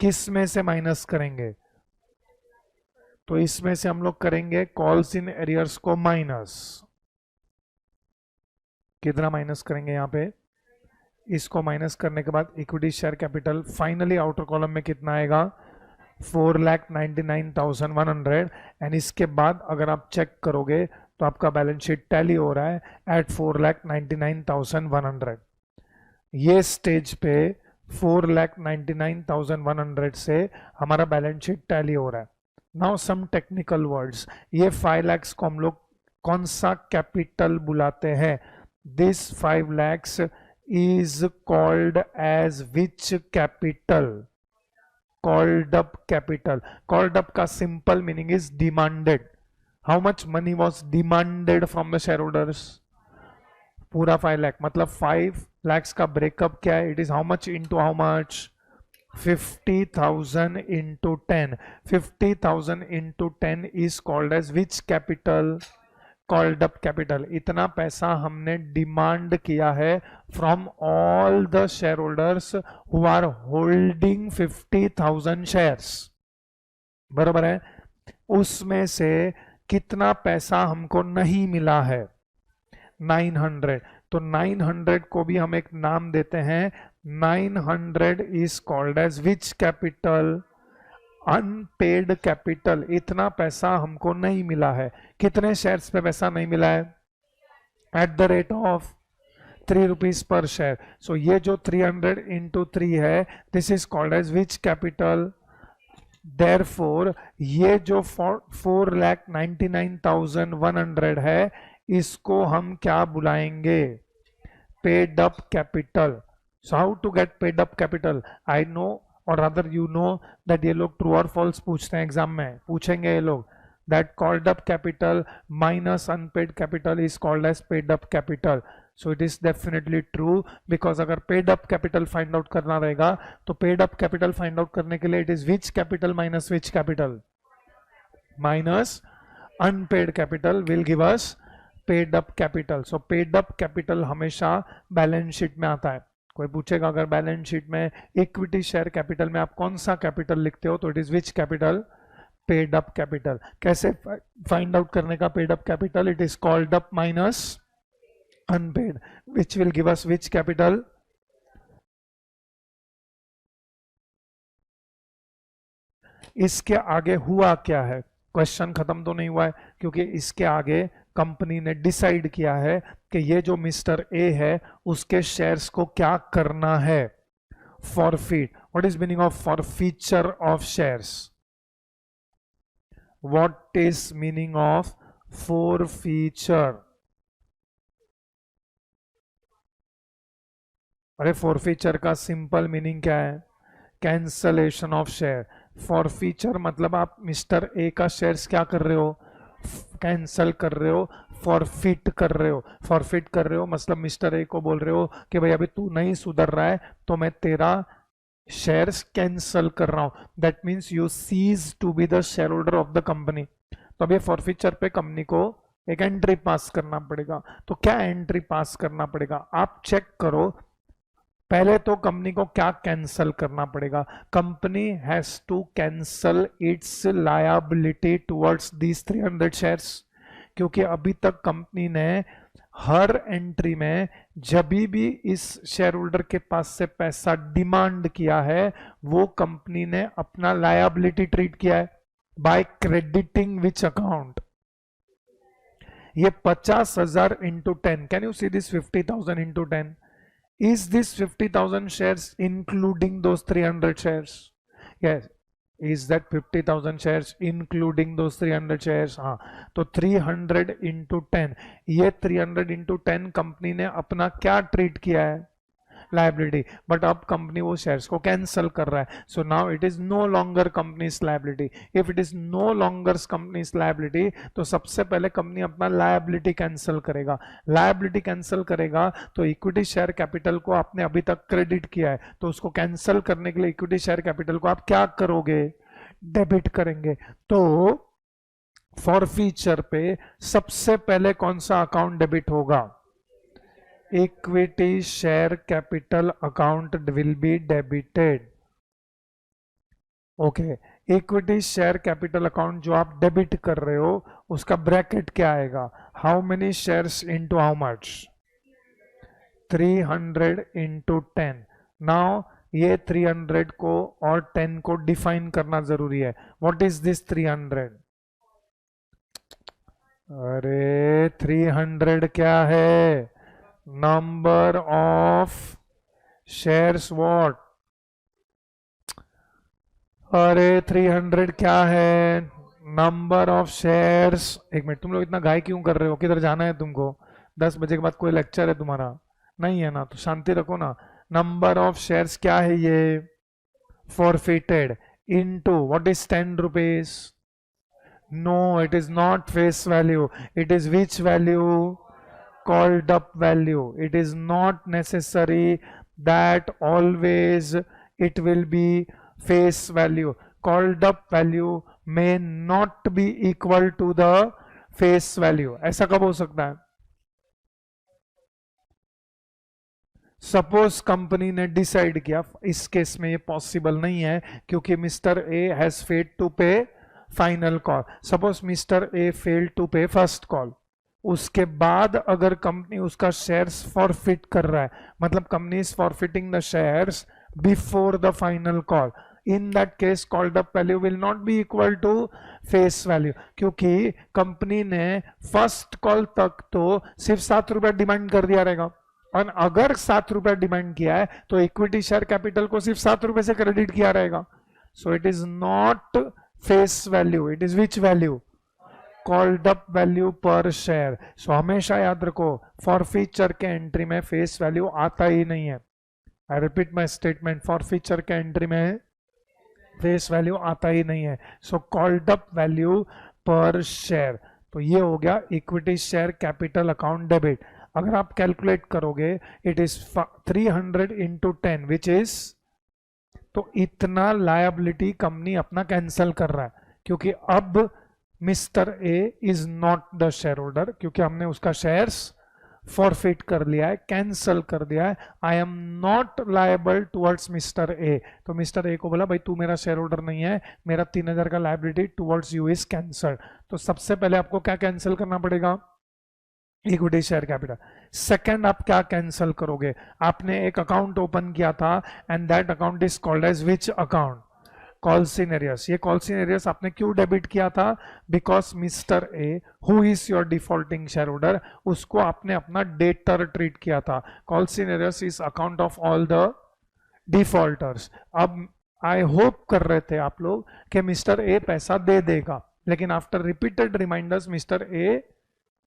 किस में से माइनस करेंगे? तो इसमें से हम लोग करेंगे कॉल्स इन एरियर्स को माइनस। कितना माइनस करेंगे यहाँ पे? इसको माइनस करने के बाद equity share capital, finally outer column में कितना आएगा? 4,99,100। एंड इसके बाद अगर आप चेक करोगे तो आपका बैलेंस शीट टैली हो रहा है एट 4,99,100। ये स्टेज पे 4,99,100 से हमारा बैलेंस शीट टैली हो रहा है। नाउ सम टेक्निकल वर्ड्स, ये 5 lakhs को हम लोग कौन सा कैपिटल बुलाते हैं? This 5 lakhs is called as which capital? Called up capital. Called up का simple meaning is demanded. How much money was demanded from the shareholders? पूरा 5 लाख, मतलब 5 lakhs का ब्रेकअप क्या है? It is how much into how much? 50,000 into 10. 50,000 into 10 is called as which capital? Called up capital. इतना पैसा हमने demand किया है from all the share holders who are holding 50,000 shares, बराबर है? उसमें से कितना पैसा हमको नहीं मिला है? 900। तो 900 को भी हम एक नाम देते हैं, 900 is called as which capital? Unpaid capital. इतना पैसा हमको नहीं मिला है। कितने शेयर्स पे पैसा नहीं मिला है? At the rate of 3 rupees per share. So ये जो 300 इंटू 3 है, this is called as which capital? Therefore ये जो 4,99,100 है, इसको हम क्या बुलाएंगे? Paid up capital. So how to get paid up capital? I know, और अदर यू नो दैट ये लोग ट्रू और फॉल्स पूछते हैं एग्जाम में, पूछेंगे ये लोग that called up capital minus unpaid capital is called as paid up capital. So it is definitely true, because अगर paid up capital find out करना रहेगा तो paid up capital find out करने के लिए it is which capital minus which capital? Minus unpaid capital will give us paid up capital. So paid up capital हमेशा balance sheet में आता है। कोई पूछेगा अगर बैलेंस शीट में इक्विटी शेयर कैपिटल में आप कौन सा कैपिटल लिखते हो, तो it is which capital? Paid up capital. कैसे फाइंड आउट करने का paid up capital? It is called up minus unpaid, which will give us which capital? इसके आगे हुआ क्या है? क्वेश्चन खत्म तो नहीं हुआ है, क्योंकि इसके आगे कंपनी ने डिसाइड किया है कि ये जो मिस्टर ए है उसके शेयर्स को क्या करना है? Forfeit. What is meaning of forfeiture of shares? What is meaning of forfeiture? अरे फॉरफीचर का सिंपल मीनिंग क्या है? Cancellation of share. फॉरफीचर मतलब आप मिस्टर ए का शेयर्स क्या कर रहे हो? कैंसल कर रहे हो, फॉरफिट कर रहे हो। फॉरफिट कर रहे हो मतलब मिस्टर ए को बोल रहे हो कि भाई अभी तू नहीं सुधर रहा है तो मैं तेरा शेयर्स कैंसल कर रहा हूं। That means you cease to be the share holder of the company. तो अब ये फॉरफिचर पे कंपनी को एक एंट्री पास करना पड़ेगा। तो क्या एंट्री पास करना पड़ेगा? आप चेक करो। पहले तो कंपनी को क्या कैंसल करना पड़ेगा? Company has to cancel its liability towards these 300 shares, क्योंकि अभी तक कंपनी ने हर एंट्री में जब भी इस शेयर होल्डर के पास से पैसा डिमांड किया है वो कंपनी ने अपना लायबिलिटी ट्रीट किया है बाय क्रेडिटिंग विच अकाउंट? ये 50,000 into 10, can you see this 50,000 into 10? Is this 50,000 shares including those 300 shares? Yes. Is that 50,000 shares including those 300 shares? हाँ, तो 300 इंटू 10, ये 300 इंटू 10 कंपनी ने अपना क्या ट्रीट किया है? लाइबिलिटी। बट अब कंपनी वो शेयर्स को कैंसिल कर रहा है, so now it is no longer company's liability. If it is no longer company's liability, तो सबसे पहले कंपनी अपना लाइबिलिटी कैंसिल करेगा। लाइबिलिटी कैंसिल करेगा तो इक्विटी शेयर कैपिटल को आपने अभी तक क्रेडिट किया है, तो उसको कैंसिल करने के लिए इक्विटी शेयर कैपिटल को आप क्या करोगे? डेबिट करेंगे। तो फॉरफीचर पे सबसे पहले कौन सा अकाउंट डेबिट होगा? Equity share capital account will be debited. Okay, equity share capital account जो आप डेबिट कर रहे हो उसका ब्रैकेट क्या आएगा? How many shares into how much? 300 into 10। Now ये 300 को और 10 को डिफाइन करना जरूरी है। What is this 300? अरे 300 क्या है? Number of shares. व्हाट? अरे 300 क्या है? Number of shares. एक मिनट, तुम लोग इतना गाय क्यों कर रहे हो? किधर जाना है तुमको? 10 बजे के बाद कोई लेक्चर है तुम्हारा? नहीं है ना, तो शांति रखो ना। नंबर ऑफ शेयर्स क्या है? ये forfeited into what is 10 rupees? No, it is not face value. It is which value? called up value. It is not necessary that always it will be face value. Called up value may not be equal to the face value. ऐसा कब हो सकता है? Suppose company ने decide किया, इस case में ये पॉसिबल नहीं है क्योंकि mister A has failed to pay final call. Suppose mister A failed to pay first call, उसके बाद अगर कंपनी उसका शेयर्स फॉरफिट कर रहा है, मतलब company is forfeiting the shares before the final call, in that case called up value will not be equal to face value, क्योंकि company ने फर्स्ट कॉल तक तो सिर्फ 7 रुपया डिमांड कर दिया रहेगा, और अगर 7 रुपया डिमांड किया है तो इक्विटी शेयर कैपिटल को सिर्फ 7 रुपए से क्रेडिट किया रहेगा। सो it is not face value, it is which value? Called up value per share. सो हमेशा याद रखो, फॉरफीचर के एंट्री में फेस वैल्यू आता ही नहीं है। I repeat my statement, forfeiture के एंट्री में फेस वैल्यू आता ही नहीं है। So called up value per share, तो ये हो गया equity share capital account debit. अगर आप कैलकुलेट करोगे, it is 300 into 10 which is, तो इतना लायबिलिटी कंपनी अपना कैंसिल कर रहा है, क्योंकि अब mister A is not the share holder, क्योंकि हमने उसका शेयर्स फॉरफिट कर लिया है, कैंसल कर दिया है। I am not liable towards mister A. तो मिस्टर ए को बोला भाई तू मेरा शेयर होल्डर नहीं है, मेरा 3,000 का liability towards you is cancelled. तो सबसे पहले आपको क्या कैंसिल करना पड़ेगा? Equity share capital. सेकंड आप क्या कैंसिल करोगे? आपने एक अकाउंट ओपन किया था and that account is called as which account? Calls in arrears. ये कॉल्सिन एरियस आपने क्यों डेबिट किया था? Because mister A who is your defaulting shareholder, उसको आपने अपना डेटर ट्रीट किया था। Calls in arrears is account of all the defaulters. अब आई होप कर रहे थे आप लोग कि मिस्टर ए पैसा दे देगा, लेकिन after repeated reminders mister A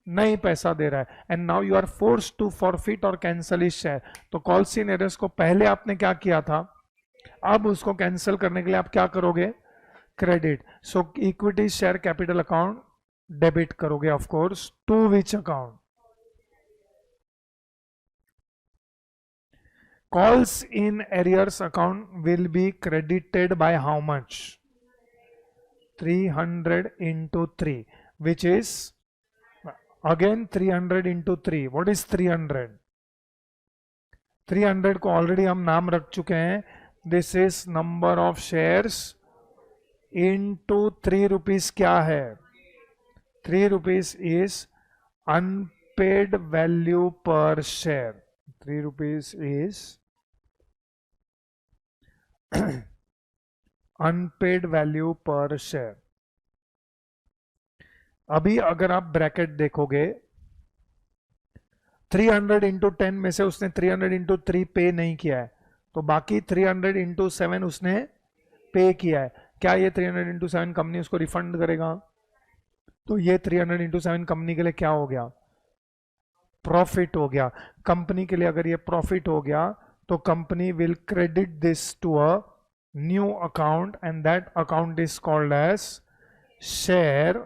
नहीं पैसा दे रहा है, and now you are force to forfeit और कैंसल इस शेयर। तो कॉल्सिन एरियस को पहले आपने क्या किया था, अब उसको कैंसिल करने के लिए आप क्या करोगे? Credit. So equity share capital account debit करोगे, of course, to which account? Calls in arrears account will be credited by how much? 300 into 3, which is again 300 into 3. What is 300? 300 को ऑलरेडी हम नाम रख चुके हैं, this is number of shares into 3 rupees. क्या है? 3 rupees is unpaid value per share. 3 rupees is unpaid value per share. अभी अगर आप ब्रैकेट देखोगे 300 इंटू 10 में से उसने 300 इंटू 3 पे नहीं किया है, तो बाकी 300 इंटू 7 उसने पे किया है। क्या ये 300 इंटू 7 कंपनी उसको रिफंड करेगा? तो ये 300 इंटू 7 कंपनी के लिए क्या हो गया? प्रॉफिट हो गया। कंपनी के लिए अगर ये प्रॉफिट हो गया तो company will credit this to a new account and that account is called as share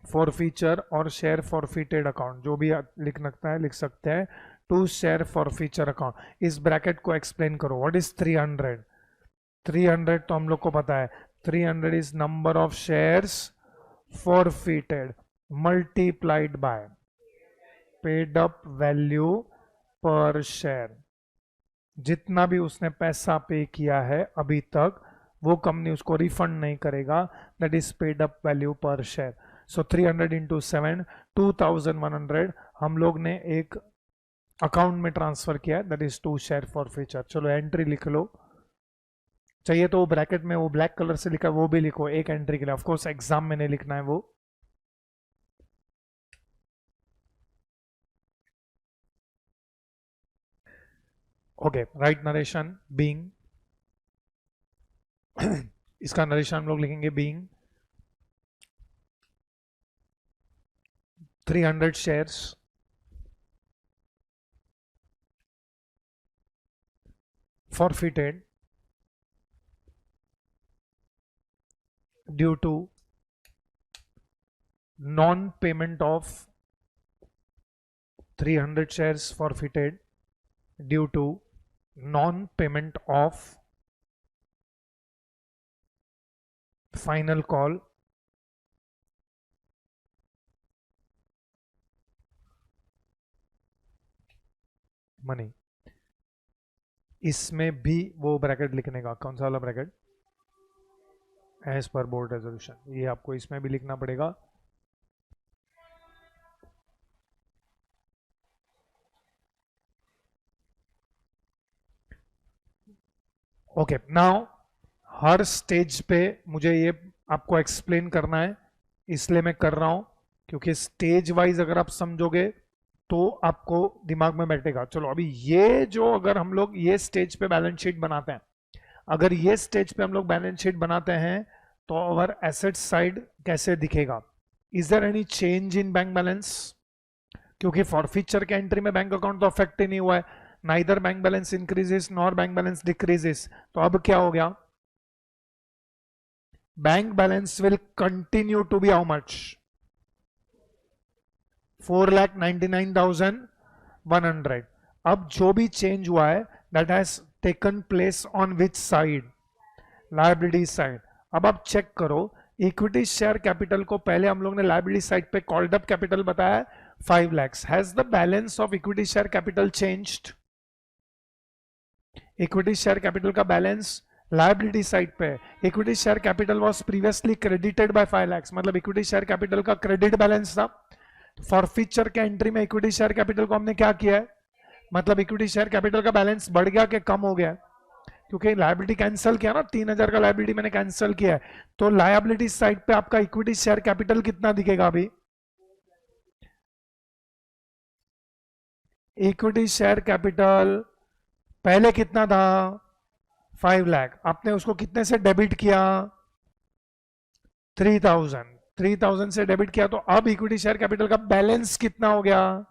forfeiture और शेयर फॉरफिटेड अकाउंट, जो भी लिख सकता है लिख सकते हैं, टू शेयर फॉरफीचर अकाउंट। इस ब्रैकेट को एक्सप्लेन करो। What is 300? 300 तो हम लोग को पता है, 300 is number of shares forfeited multiplied by paid up value per share. जितना भी उसने पैसा पे किया है अभी तक वो कंपनी उसको रिफंड नहीं करेगा, that is paid up value per share. So 300 into 7 2100 हम लोग ने एक अकाउंट में ट्रांसफर किया है, that is to share forfeiture. चलो एंट्री लिख लो, चाहिए तो वो ब्रैकेट में वो ब्लैक कलर से लिखा है वो भी लिखो एक एंट्री के लिए। ऑफकोर्स एग्जाम में नहीं लिखना है वो। ओके, राइट नरेशन बीइंग इसका नरेशन हम लोग लिखेंगे being 300 shares forfeited due to non-payment of 300 shares forfeited due to non-payment of final call money। इसमें भी वो ब्रैकेट लिखने का, कौन सा वाला bracket? As per board resolution, ये आपको इसमें भी लिखना पड़ेगा। ओके, नाउ हर स्टेज पे मुझे ये आपको एक्सप्लेन करना है, इसलिए मैं कर रहा हूं, क्योंकि स्टेज वाइज अगर आप समझोगे तो आपको दिमाग में बैठेगा। चलो अभी ये जो अगर हम लोग ये स्टेज पे बैलेंस शीट बनाते हैं, अगर ये स्टेज पे हम लोग बैलेंस शीट बनाते हैं तो अवर एसेट साइड कैसे दिखेगा? Is there any change in bank balance? क्योंकि फॉरफीचर के एंट्री में बैंक अकाउंट तो अफेक्ट ही नहीं हुआ है, neither bank balance increases nor bank balance decreases. तो अब क्या हो गया? Bank balance will continue to be how much? 4,99,100। अब जो भी चेंज हुआ है that has taken place on which side? Liability side. अब आप चेक करो, इक्विटी शेयर कैपिटल को पहले हम लोग ने लायबिलिटी साइड पे कॉल्ड अप कैपिटल बताया 5 lakhs। Has the balance of equity share capital changed? Equity share capital का बैलेंस लायबिलिटी साइड पे, equity share capital was previously credited bye 5 lakhs, मतलब इक्विटी शेयर कैपिटल का credit balance था। Forfeiture के entry में equity share capital को हमने क्या किया है, मतलब इक्विटी शेयर कैपिटल का बैलेंस बढ़ गया कि कम हो गया? क्योंकि लायबिलिटी कैंसिल किया ना, 3,000 का लायबिलिटी मैंने कैंसिल किया है, तो लायबिलिटी साइड पे आपका इक्विटी शेयर कैपिटल कितना दिखेगा? अभी इक्विटी शेयर कैपिटल पहले कितना था? 5 लाख। आपने उसको कितने से डेबिट किया? 3,000। 3,000 से डेबिट किया, तो अब इक्विटी शेयर कैपिटल का बैलेंस कितना हो गया?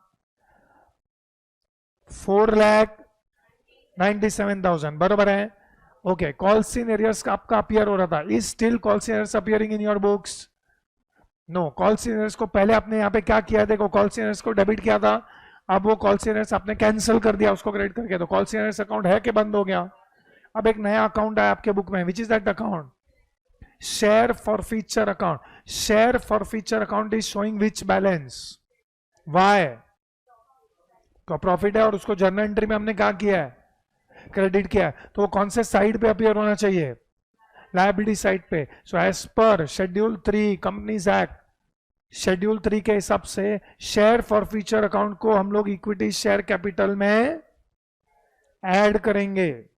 4,97,000, बराबर है? ओके, कॉल सीनियर्स आपका अपीयर हो रहा था, is still calls in arrears appearing in your books? No, calls in arrears को पहले आपने यहाँ पे क्या किया? देखो, कॉल सीनियर्स को डेबिट किया था, अब वो कॉल सीनियर्स आपने कैंसिल कर दिया उसको क्रेडिट करके, तो कॉल सीनियर्स अकाउंट है कि बंद हो गया? अब एक नया अकाउंट आया आपके बुक में, which is that account? Share forfeiture account. Share forfeiture account is showing which balance? वाई का प्रॉफिट है, और उसको जर्नल एंट्री में हमने क्या किया है? क्रेडिट किया है। तो वो कौन से साइड पे अपीयर होना चाहिए? लायबिलिटी साइड पे। So as per schedule 3 companies act, schedule 3 के हिसाब से शेयर फॉरफीचर अकाउंट को हम लोग इक्विटी शेयर कैपिटल में ऐड करेंगे।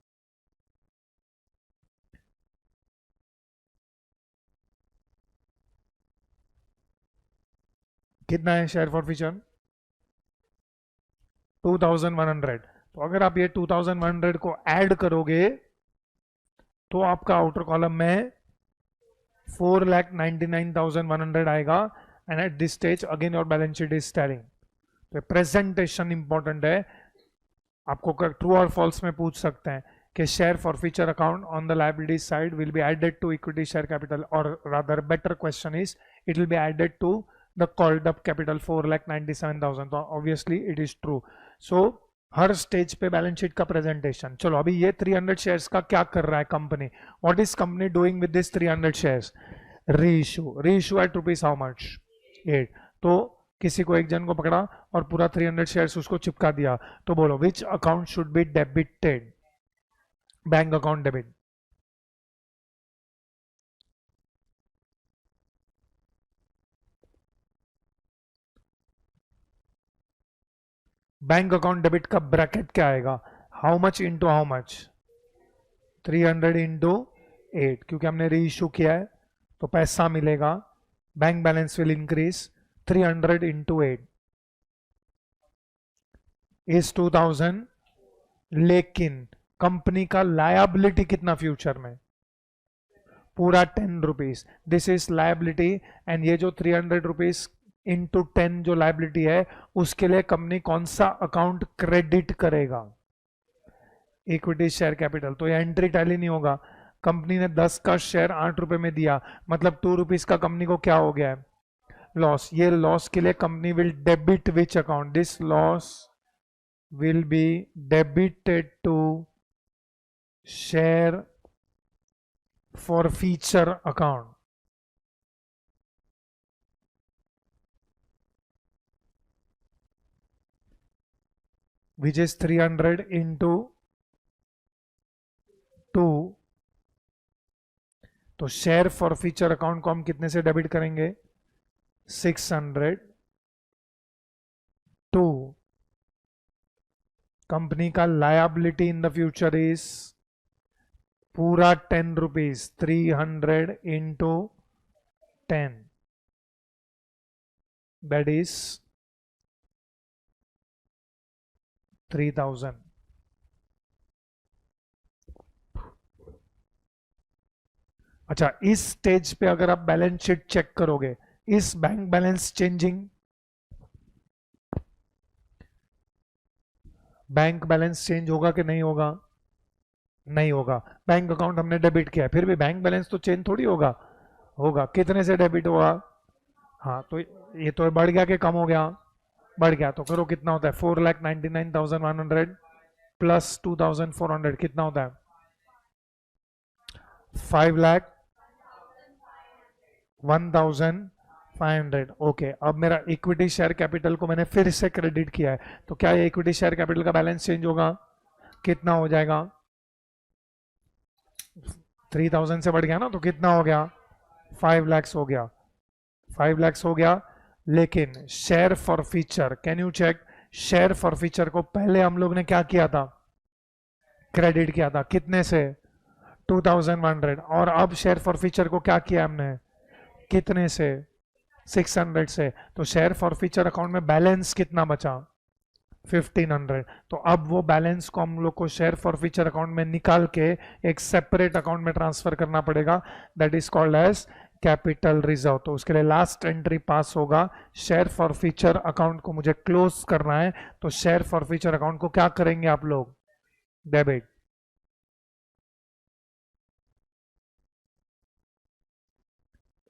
कितना है शेयर फॉरफीचर? 2100। तो अगर आप ये 2100 को ऐड करोगे तो आपका आउटर कॉलम में 4,99,100 आएगा। And at this stage again your balance sheet is telling. तो प्रेजेंटेशन इंपॉर्टेंट है। आपको ट्रू और फॉल्स में पूछ सकते हैं कि share forfeiture account on the liability side will be added to equity share capital, और rather better question is it will be added to the called up capital 4,97,000। तो obviously it is true. So हर stage पे balance sheet का presentation. चलो अभी ये 300 shares का क्या कर रहा है company? What is company doing with this 300 shares? Reissue at rupees how much? 8। तो किसी को एक जन को पकड़ा और पूरा 300 शेयर्स उसको चिपका दिया। तो बोलो which account should be debited? Bank account debit. Bank account debit का ब्रैकेट क्या आएगा? How much into how much? 300 into 8, क्योंकि हमने री इशू किया है तो पैसा मिलेगा। Bank balance will increase. 300 into 8 is 2000। लेकिन कंपनी का लायबिलिटी कितना फ्यूचर में? पूरा 10 rupees. This is liability. And ये जो 300 रुपीज इंटू 10 जो लायबिलिटी है उसके लिए कंपनी कौन सा अकाउंट क्रेडिट करेगा? Equity share capital. तो ये एंट्री टैली नहीं होगा। कंपनी ने 10 का शेयर 8 रुपए में दिया, मतलब 2 रुपीज का कंपनी को क्या हो गया है? लॉस। ये लॉस के लिए company will debit which account? This loss will be debited to share forfeiture account. Which is 300 into 2। तो शेयर फॉरफीचर अकाउंट को हम कितने से डेबिट करेंगे? 600 टू कंपनी का liability in the future is पूरा 10 रुपीज। 300 into 10 that is 3000। अच्छा, इस स्टेज पे अगर आप बैलेंस शीट चेक करोगे, इस bank balance changing? Bank balance change होगा कि नहीं होगा? नहीं होगा। बैंक अकाउंट हमने डेबिट किया, फिर भी बैंक बैलेंस तो चेंज थोड़ी होगा। होगा। कितने से डेबिट हुआ? हाँ, तो ये तो बढ़ गया कि कम हो गया? बढ़ गया। तो करो कितना होता है? 4,99,100 प्लस 2,400 कितना होता है? 5,01,500। ओके, अब मेरा इक्विटी शेयर कैपिटल को मैंने फिर से क्रेडिट किया है, तो क्या ये इक्विटी शेयर कैपिटल का बैलेंस चेंज होगा? कितना हो जाएगा? 3,000 से बढ़ गया ना, तो कितना हो गया? 5 lakhs हो गया। 5 lakhs हो गया। लेकिन share forfeiture, can you check? Share forfeiture को पहले हम लोग ने क्या किया था? क्रेडिट किया था। कितने से? 2100। और अब शेयर फॉर फीचर को क्या किया हमने? कितने से? 600 से। तो शेयर फॉर फीचर अकाउंट में बैलेंस कितना बचा? 1500। तो अब वो बैलेंस को हम लोग को शेयर फॉर फीचर अकाउंट में निकाल के एक सेपरेट अकाउंट में ट्रांसफर करना पड़ेगा, that is called as capital reserve. तो उसके लिए लास्ट एंट्री पास होगा। शेयर फॉर फीचर अकाउंट को मुझे क्लोज करना है, तो शेयर फॉर फीचर अकाउंट को क्या करेंगे आप लोग? Debit.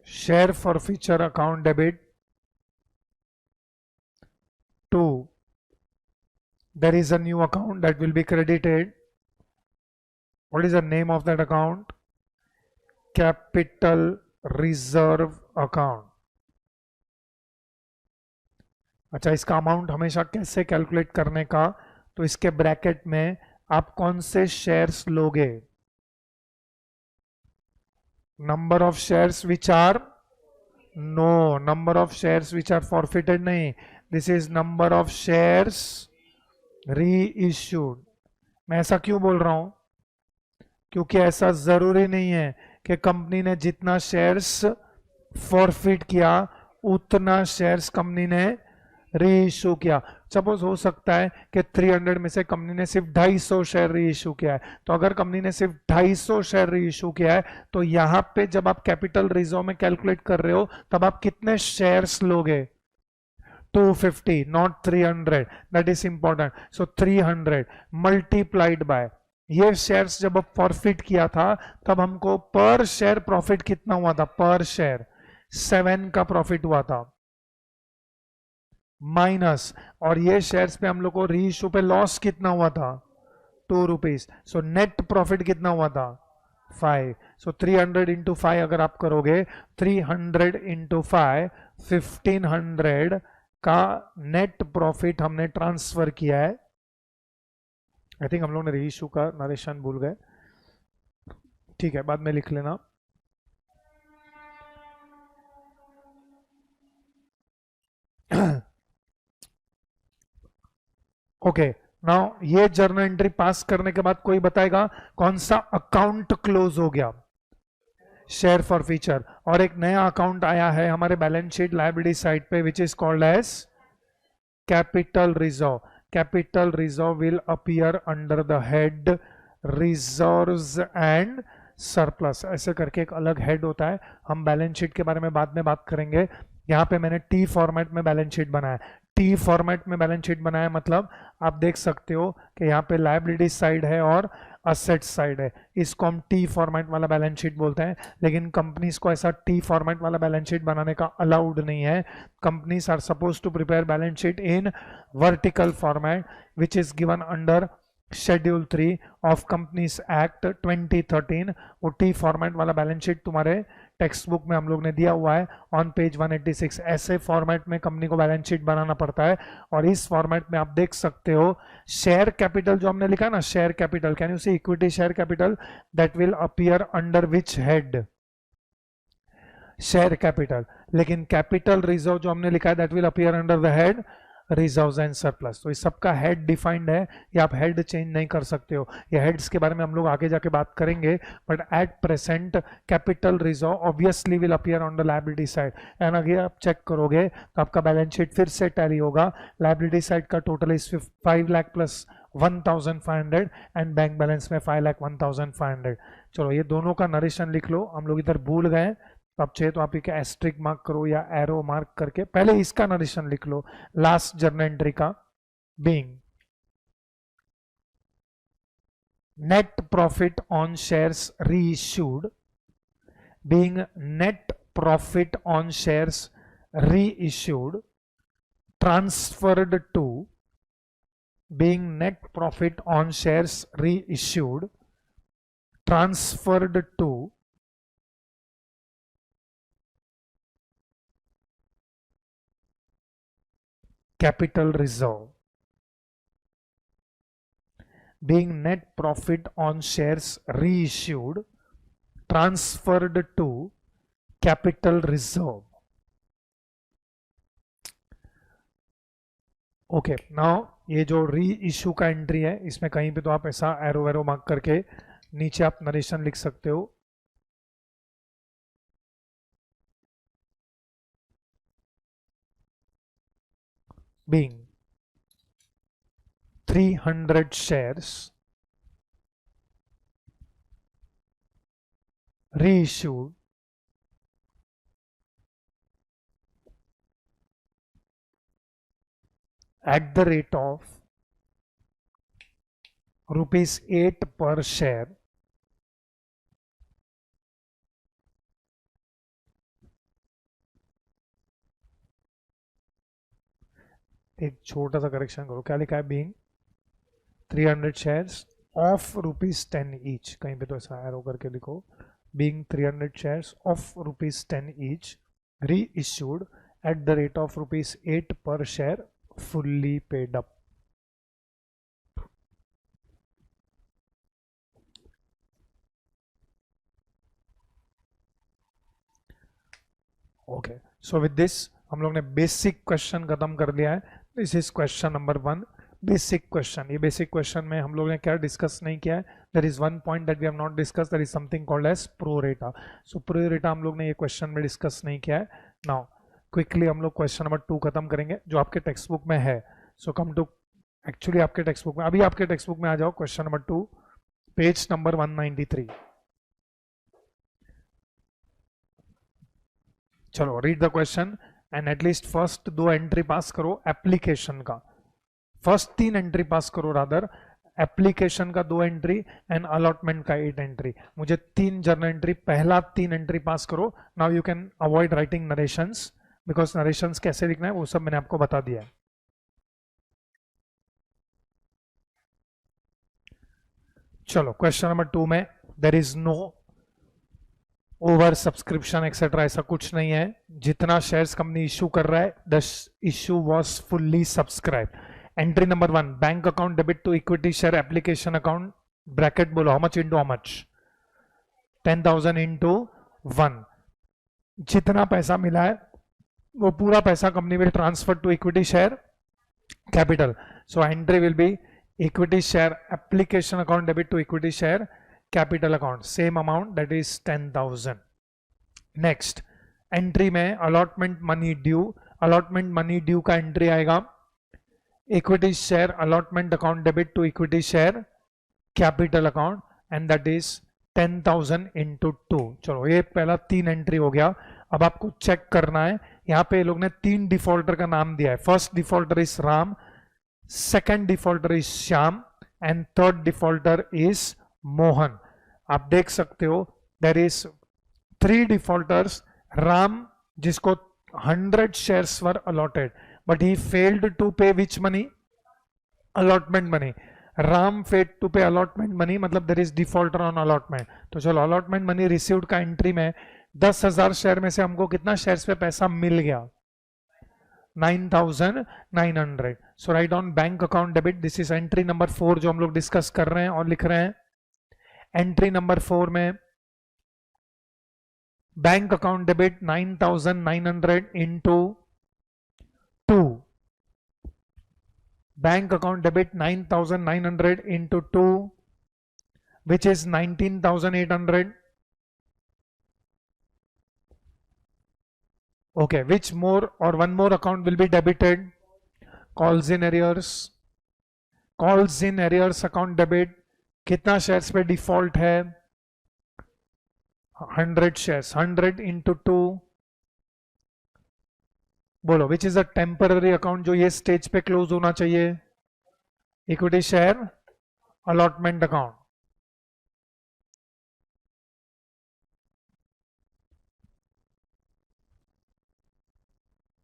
Share forfeiture account debit to, there is a new account that will be credited. What is the name of that account? Capital reserve account. अच्छा, इसका अमाउंट हमेशा कैसे calculate करने का? तो इसके ब्रैकेट में आप कौन से शेयर्स लोगे? Number of shares which are, no, number of shares which are forfeited नहीं, this is number of shares reissued. मैं ऐसा क्यों बोल रहा हूं? क्योंकि ऐसा जरूरी नहीं है कि कंपनी ने जितना शेयर्स फॉरफिट किया उतना शेयर्स कंपनी ने री इशू किया। सपोज हो सकता है कि 300 में से कंपनी ने सिर्फ 250 शेयर री इशू किया है, तो अगर कंपनी ने सिर्फ 250 शेयर री इशू किया है तो यहां पे जब आप कैपिटल रिजर्व में कैलकुलेट कर रहे हो तब आप कितने शेयर्स लोगे? 250, not 300, that is important. So 300 multiplied by ये शेयर्स जब अब फॉरफिट किया था तब हमको पर शेयर प्रॉफिट कितना हुआ था? पर शेयर 7 का प्रॉफिट हुआ था, माइनस, और ये शेयर्स पे हम लोग को री इशू पे लॉस कितना हुआ था? 2 रुपीज। सो नेट प्रॉफिट कितना हुआ था? 5। सो 300 इंटू 5 अगर आप करोगे, 300 इंटू 5, 1500 का नेट प्रॉफिट हमने ट्रांसफर किया है। आई थिंक हम लोग ने री इशू का नरेशन भूल गए, ठीक है, बाद में लिख लेना। ओके, नाउ ये जर्नल एंट्री पास करने के बाद कोई बताएगा कौन सा अकाउंट क्लोज हो गया? Share for feature. और एक नया अकाउंट आया है हमारे बैलेंस शीट लायबिलिटी साइड पे which is called as capital reserve. Capital reserve will appear under the head reserves and surplus, ऐसे करके एक अलग हेड होता है। हम बैलेंस शीट के बारे में बाद में बात करेंगे। यहाँ पे मैंने टी फॉर्मेट में बैलेंस शीट बनाया। टी फॉर्मेट में बैलेंस शीट बनाया मतलब आप देख सकते हो कि यहाँ पे लायबिलिटी साइड है और असेट साइड है, इसको हम टी फॉर्मेट वाला बैलेंस शीट बोलते हैं। लेकिन कंपनीज को ऐसा टी फॉर्मेट वाला बैलेंस शीट बनाने का अलाउड नहीं है। Companies are suppose to prepare balance sheet in vertical format which is given under schedule 3 of companies act 2013। वो टी फॉर्मेट वाला बैलेंस शीट तुम्हारे टेक्स्ट बुक में हम लोग ने दिया हुआ है ऑन पेज 186। ऐसे फॉर्मेट में कंपनी को बैलेंस शीट बनाना पड़ता है। और इस फॉर्मेट में आप देख सकते हो शेयर कैपिटल जो हमने लिखा ना, share capital, can you see equity share capital, that will appear under which head? Share capital. लेकिन कैपिटल रिजर्व जो हमने लिखा है that will appear under the head reserves and surplus. तो इस सबका हेड डिफाइंड है, या आप हेड चेंज नहीं कर सकते हो। ये हेड्स के बारे में हम लोग आगे जाके बात करेंगे, but at present capital reserve obviously will appear on the liability side. And अगर आप चेक करोगे तो आपका बैलेंस शीट फिर से टैली होगा। लायबिलिटी साइड का total is 5 lakh plus 1500 and bank balance में 5 लाख 1500। चलो ये दोनों का नरेशन लिख लो, हम लोग इधर भूल गए। तो आप चाहे तो आप एक एस्ट्रिक मार्क करो या एरो मार्क करके पहले इसका नरेशन लिख लो लास्ट जर्नल एंट्री का। Being net profit on shares reissued, being net profit on shares reissued transferred to, being net profit on shares reissued transferred to capital reserve, being net profit on shares reissued transferred to capital reserve. Okay, now ये जो री issue का entry है इसमें कहीं पे तो आप ऐसा एरो वेरो मार्क करके नीचे आप नरेशन लिख सकते हो। being 300 shares reissued at the rate of ₹8 per share एक छोटा सा करेक्शन करो, क्या लिखा है? बीइंग 300 शेयर्स ऑफ ₹10 ईच, कहीं पे तो ऐसा एरो करके लिखो। Being 300 shares of ₹10 each reissued at the rate of ₹8 per share fully paid up. Okay, so with this हम लोग ने बेसिक क्वेश्चन खत्म कर लिया है। This is question number 1, basic question. ये बेसिक क्वेश्चन में हम लोग ने क्या डिस्कस नहीं किया है? There is one point that we have not discuss, that is something called as pro रेटा। सो प्रो रेटा हम लोग ने ये क्वेश्चन में डिस्कस नहीं किया है। नाउ क्विकली हम लोग क्वेश्चन नंबर 2 खत्म करेंगे जो आपके टेक्स्ट बुक में है. सो कम टू एक्चुअली आपके टेक्स्ट बुक में, अभी आपके टेक्स्ट बुक में आ जाओ. Question number 2 page number 193. चलो read the question and at least first 2 entry पास करो एप्लीकेशन का. फर्स्ट 3 एंट्री पास करो रादर. एप्लीकेशन का 2 एंट्री एंड अलॉटमेंट का 8 एंट्री. मुझे 3 जर्नल एंट्री, पहला 3 एंट्री पास करो. Now you can avoid writing narrations because narrations कैसे लिखना है वो सब मैंने आपको बता दिया है. चलो क्वेश्चन नंबर 2 में there is no over subscription etcetera, ऐसा कुछ नहीं है. जितना शेयर्स कंपनी इश्यू कर रहा है the issue was fully subscribe. Entry number 1 bank account debit to equity share application account bracket बोलो how much into how much 10,000 into 1. जितना पैसा मिला है वो पूरा पैसा company will transfer to equity share capital. So entry will be equity share application account debit to equity share capital account, same amount that is 10,000. Next entry में allotment money due. Allotment money due का entry आएगा equity share allotment account debit to equity share capital account and that is 10,000 into 2. चलो ये पहला 3 entry हो गया. अब आपको चेक करना है. यहाँ पे लोग ने 3 डिफॉल्टर का नाम दिया है. First defaulter is Ram, second defaulter is Shyam and third defaulter is Mohan. आप देख सकते हो देर इज 3 डिफॉल्टर्स. राम जिसको 100 shares were allotted but he failed to pay which money, allotment money. Ram failed to pay allotment money मतलब there is defaulter on allotment. तो चलो allotment money received का entry में 10,000 शेयर में से हमको कितना शेयर्स पे पैसा मिल गया 9,900. So right on bank account debit. This is entry number 4 जो हम लोग डिस्कस कर रहे हैं और लिख रहे हैं. एंट्री नंबर 4 में bank account debit 9,900 into 2. Bank account debit 9,900 into 2 which is 19,800. Okay, which more or one more account will be debited? Calls in arrears. Calls in arrears account debit. कितना shares पे default है 100 shares. 100 into 2 बोलो which is a temporary account जो ये stage पे close होना चाहिए. Equity share allotment account.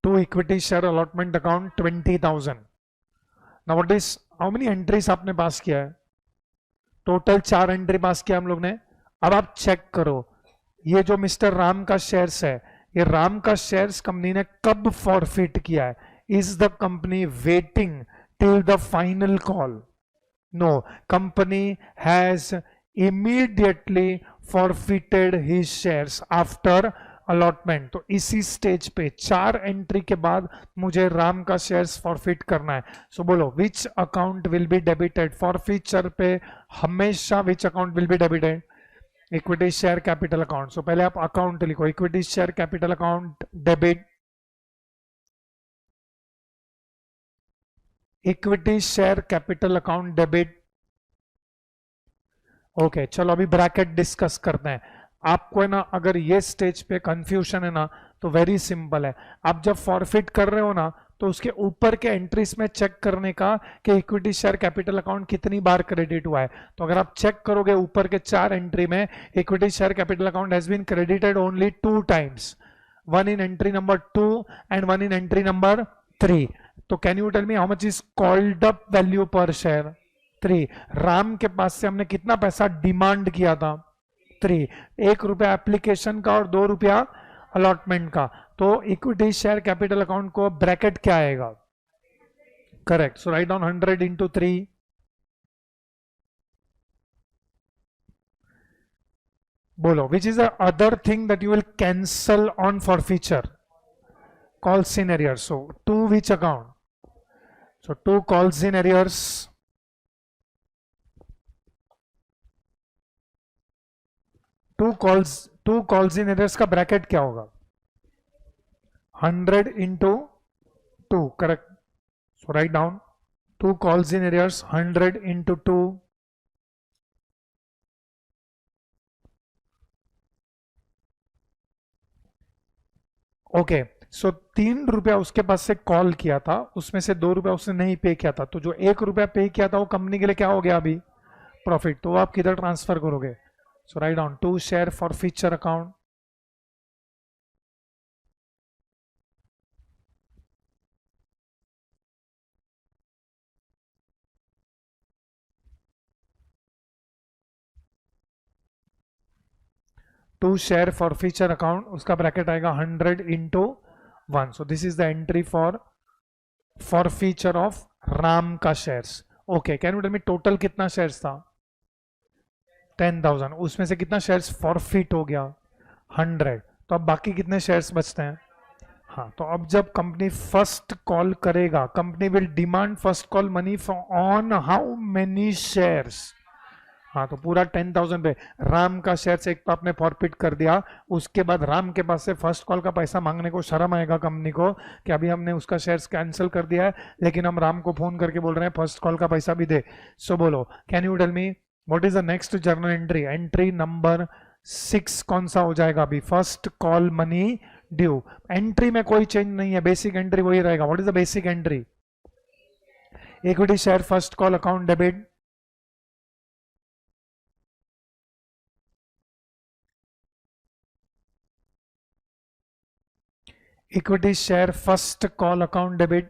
To equity share allotment account 20,000. Now what is how many entries आपने पास किया है? टोटल 4 एंट्री पास किया हम लोग ने. अब आप चेक करो ये जो मिस्टर राम का शेयर्स है, ये राम का शेयर्स कंपनी ने कब फॉरफिट किया है? Is the company waiting till the final call? No, company has immediately forfeited his shares after allotment. तो इसी स्टेज पे 4 एंट्री के बाद मुझे राम का शेयर्स फॉरफिट करना है. सो बोलो which account will be debited? Forfeiture पे हमेशा which account will be debited? Equity share capital account. So पहले आप अकाउंट लिखो equity share capital account debit. Equity share capital account debit. Okay चलो अभी ब्रैकेट डिस्कस करते हैं. आपको है ना अगर ये स्टेज पे कंफ्यूजन है ना तो वेरी सिंपल है. आप जब फॉरफिट कर रहे हो ना तो उसके ऊपर के एंट्रीज में चेक करने का कि इक्विटी शेयर कैपिटल अकाउंट कितनी बार क्रेडिट हुआ है. तो अगर आप चेक करोगे ऊपर के 4 एंट्री में equity share capital account has been credited only 2 times, one in entry number 2 and one in entry number 3. तो can you tell me how much is called up value per share? 3. Ram के पास से हमने कितना पैसा demand किया था? 3. 1 रुपया एप्लीकेशन का और 2 रुपया अलॉटमेंट का. तो इक्विटी शेयर कैपिटल अकाउंट को ब्रैकेट क्या आएगा? करेक्ट. सो राइट डाउन 100 इंटू 3. बोलो which is the other thing that you will cancel on for feature? Calls in arrear. So 2 which account? So 2 calls in arrears. 2 calls in arrears का bracket क्या होगा? 100 into 2, correct? So write down 2 calls in arrears, 100 into 2. Okay, सो 3 रुपया उसके पास से call किया था, उसमें से 2 रुपया उसने नहीं पे किया था, तो जो 1 रुपया पे किया था वो कंपनी के लिए क्या हो गया अभी? प्रॉफिट। तो आप किधर ट्रांसफर करोगे? So right down to share forfeiture account. To share forfeiture account, उसका ब्रैकेट आएगा 100 into 1। So this is the entry forfeiture of Ram का shares. Okay, can you tell me total कितना shares था? 10,000। उसमें से कितना shares forfeit हो गया? 100। तो अब बाकी कितने शेयर्स बचते हैं? हाँ, तो अब जब कंपनी फर्स्ट कॉल करेगा, company will demand first call money on how many shares? हाँ, तो पूरा 10,000 पे राम का शेयर से एक तो आपने फॉरफिट कर दिया, उसके बाद राम के पास से फर्स्ट कॉल का पैसा मांगने को शर्म आएगा कंपनी को कि अभी हमने उसका शेयर्स कैंसिल कर दिया है, लेकिन हम राम को फोन करके बोल रहे हैं फर्स्ट कॉल का पैसा भी दे। सो बोलो, can you tell me what is the next journal entry? Entry number 6 कौन सा हो जाएगा अभी? First call money due. Entry में कोई चेंज नहीं है, बेसिक एंट्री वही रहेगा। What is the basic entry? Equity share first call account debit, equity share first call account debit,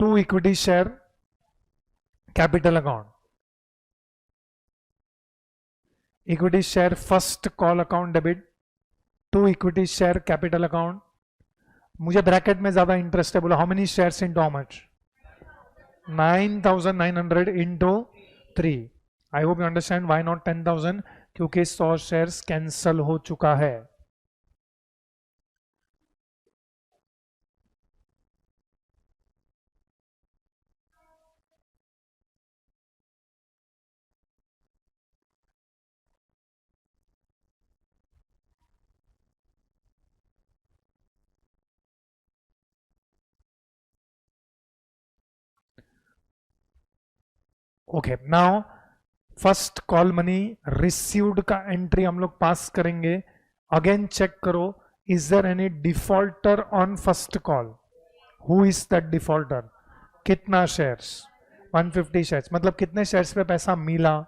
to equity share capital account, equity share first call account debit to equity share capital account। मुझे bracket में ज्यादा interest है, बोलो how many shares into how much? 9,900 into 3। I hope you understand why not 10,000, क्योंकि 100 shares cancel हो चुका है। Okay, now first call money received का एंट्री हम लोग पास करेंगे। अगेन चेक करो, is there any defaulter on first call? Who is that defaulter? कितना शेयर्स? 150 शेयर्स। मतलब कितने शेयर्स पे पैसा मिला?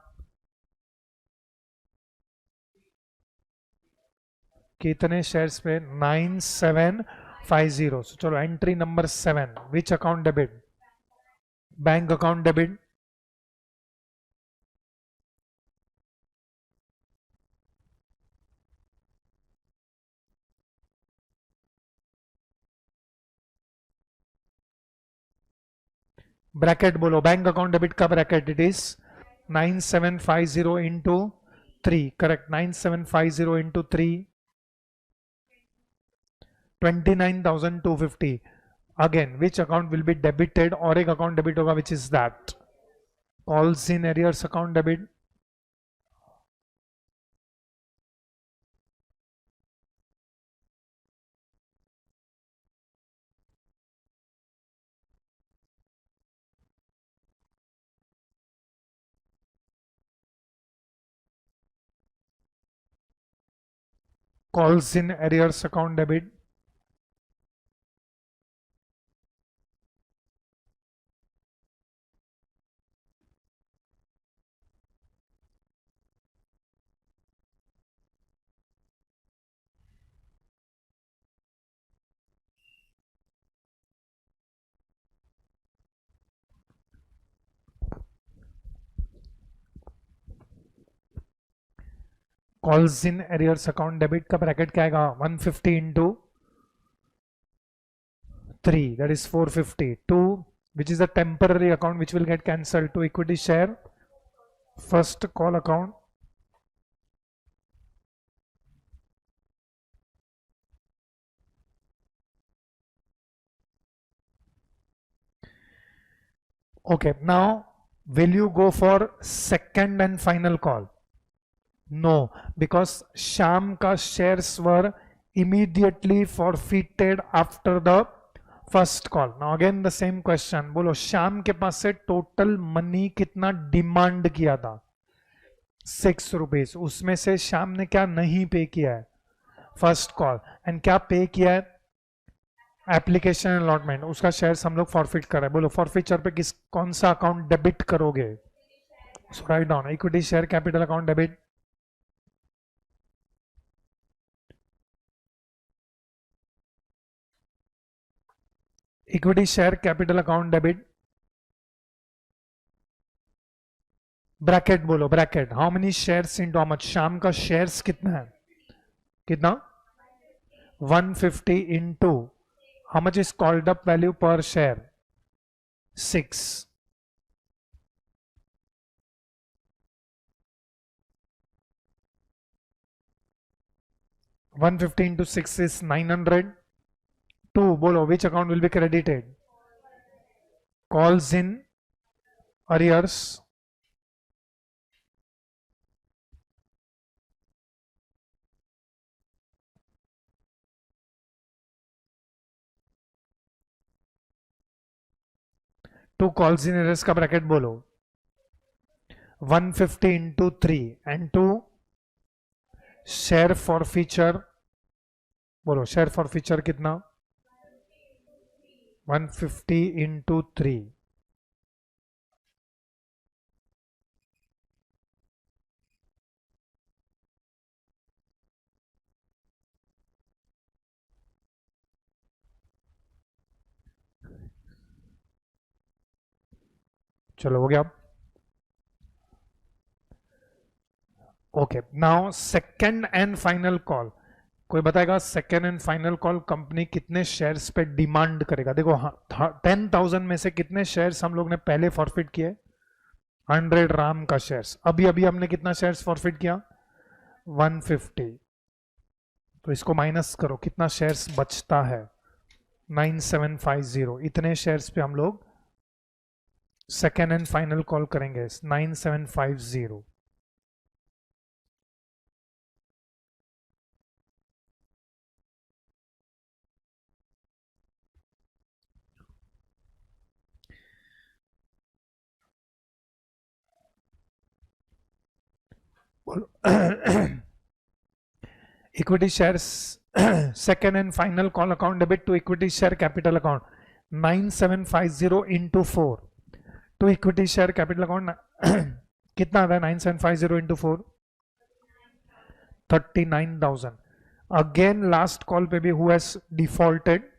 कितने शेयर्स पे? 9750। चलो एंट्री नंबर 7, विच account debit? Bank account debit. Bracket बोलो, बैंक अकाउंट डेबिट का bracket it is 9750 into 3, correct? 9750 into 3, 29,250। Again which account will be debited? और एक अकाउंट डेबिट होगा, विच is that? Calls in arrears account debit. Calls in arrears account debit, calls in arrears account debit का bracket क्या आएगा? 150 into 3, that is 450। 2, which is a temporary account which will get cancelled, to equity share first call account, Okay, now will you go for second and final call? No, because Sham ka shares were immediately forfeited after the first call. Now again the same question. बोलो श्याम के पास से total money कितना demand किया था? 6 rupees. उसमें से श्याम ने क्या नहीं पे किया है? First call. एंड क्या पे किया है? Application allotment. उसका शेयर्स हम लोग फॉरफिट कर रहे हैं. बोलो फॉरफिचर पे किस कौन सा अकाउंट डेबिट करोगे? So right down equity share capital account debit. Equity share capital account debit. Bracket बोलो bracket. How many shares into how much? Sham का शेयर्स कितना है? कितना? 150 into how much is called up value per share? 6. (150 into 6 is 900). 2. Bolo which account will be credited? Calls in arrears. To calls in arrears का bracket बोलो. 150 into 3 and 2 share forfeiture. बोलो share forfeiture कितना? 150 into 3. चलो हो गया. Okay now second and final call. कोई बताएगा second and final call company कितने शेयर्स पे डिमांड करेगा? देखो 10,000 में से कितने शेयर्स हम लोग ने पहले फॉरफिट किए? 100 राम का शेयर्स. अभी अभी हमने कितना शेयर्स फॉरफिट किया? 150. तो इसको माइनस करो, कितना शेयर्स बचता है? 9750. इतने शेयर्स पे हम लोग सेकेंड एंड फाइनल कॉल करेंगे. 9750. Equity shares second and final call account debit to equity share capital account 9750 into 4 to equity share capital account. कितना आता है 9750 into 4? 39,000. अगेन लास्ट कॉल पे भी हु हैज डिफॉल्टेड?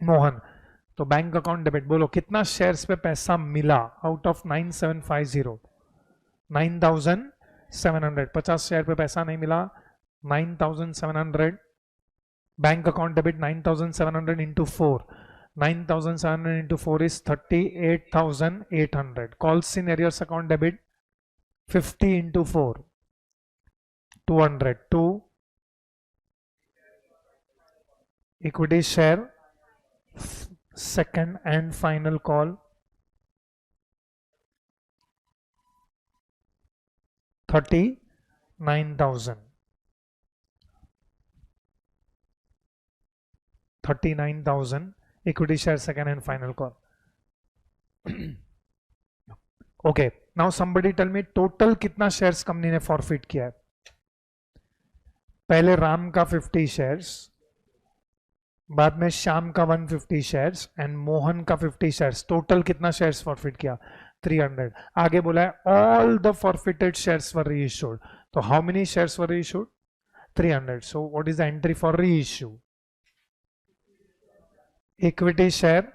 मोहन. तो बैंक अकाउंट डेबिट. बोलो कितना shares पे पैसा मिला आउट ऑफ 9750? 9,700. 50 शेयर पे पैसा नहीं मिला. 9,700. Bank account debit 9,700 into 4. 9,700 into 4 is 38,800. Calls in arrears account debit 50 into 4. 200. 2. Equity share second and final call 39,000. 39,000 equity share second and final call. Okay, now somebody tell me total कितना shares company ने forfeit किया है? पहले राम का 50 shares, बाद में श्याम का 150 shares and Mohan का 50 शेयर्स. टोटल कितना शेयर्स फॉरफिट किया? 300. आगे बोला है all the forfeited shares were reissued. तो how many shares were reissued? 300. So what is the entry for reissue? Equity share.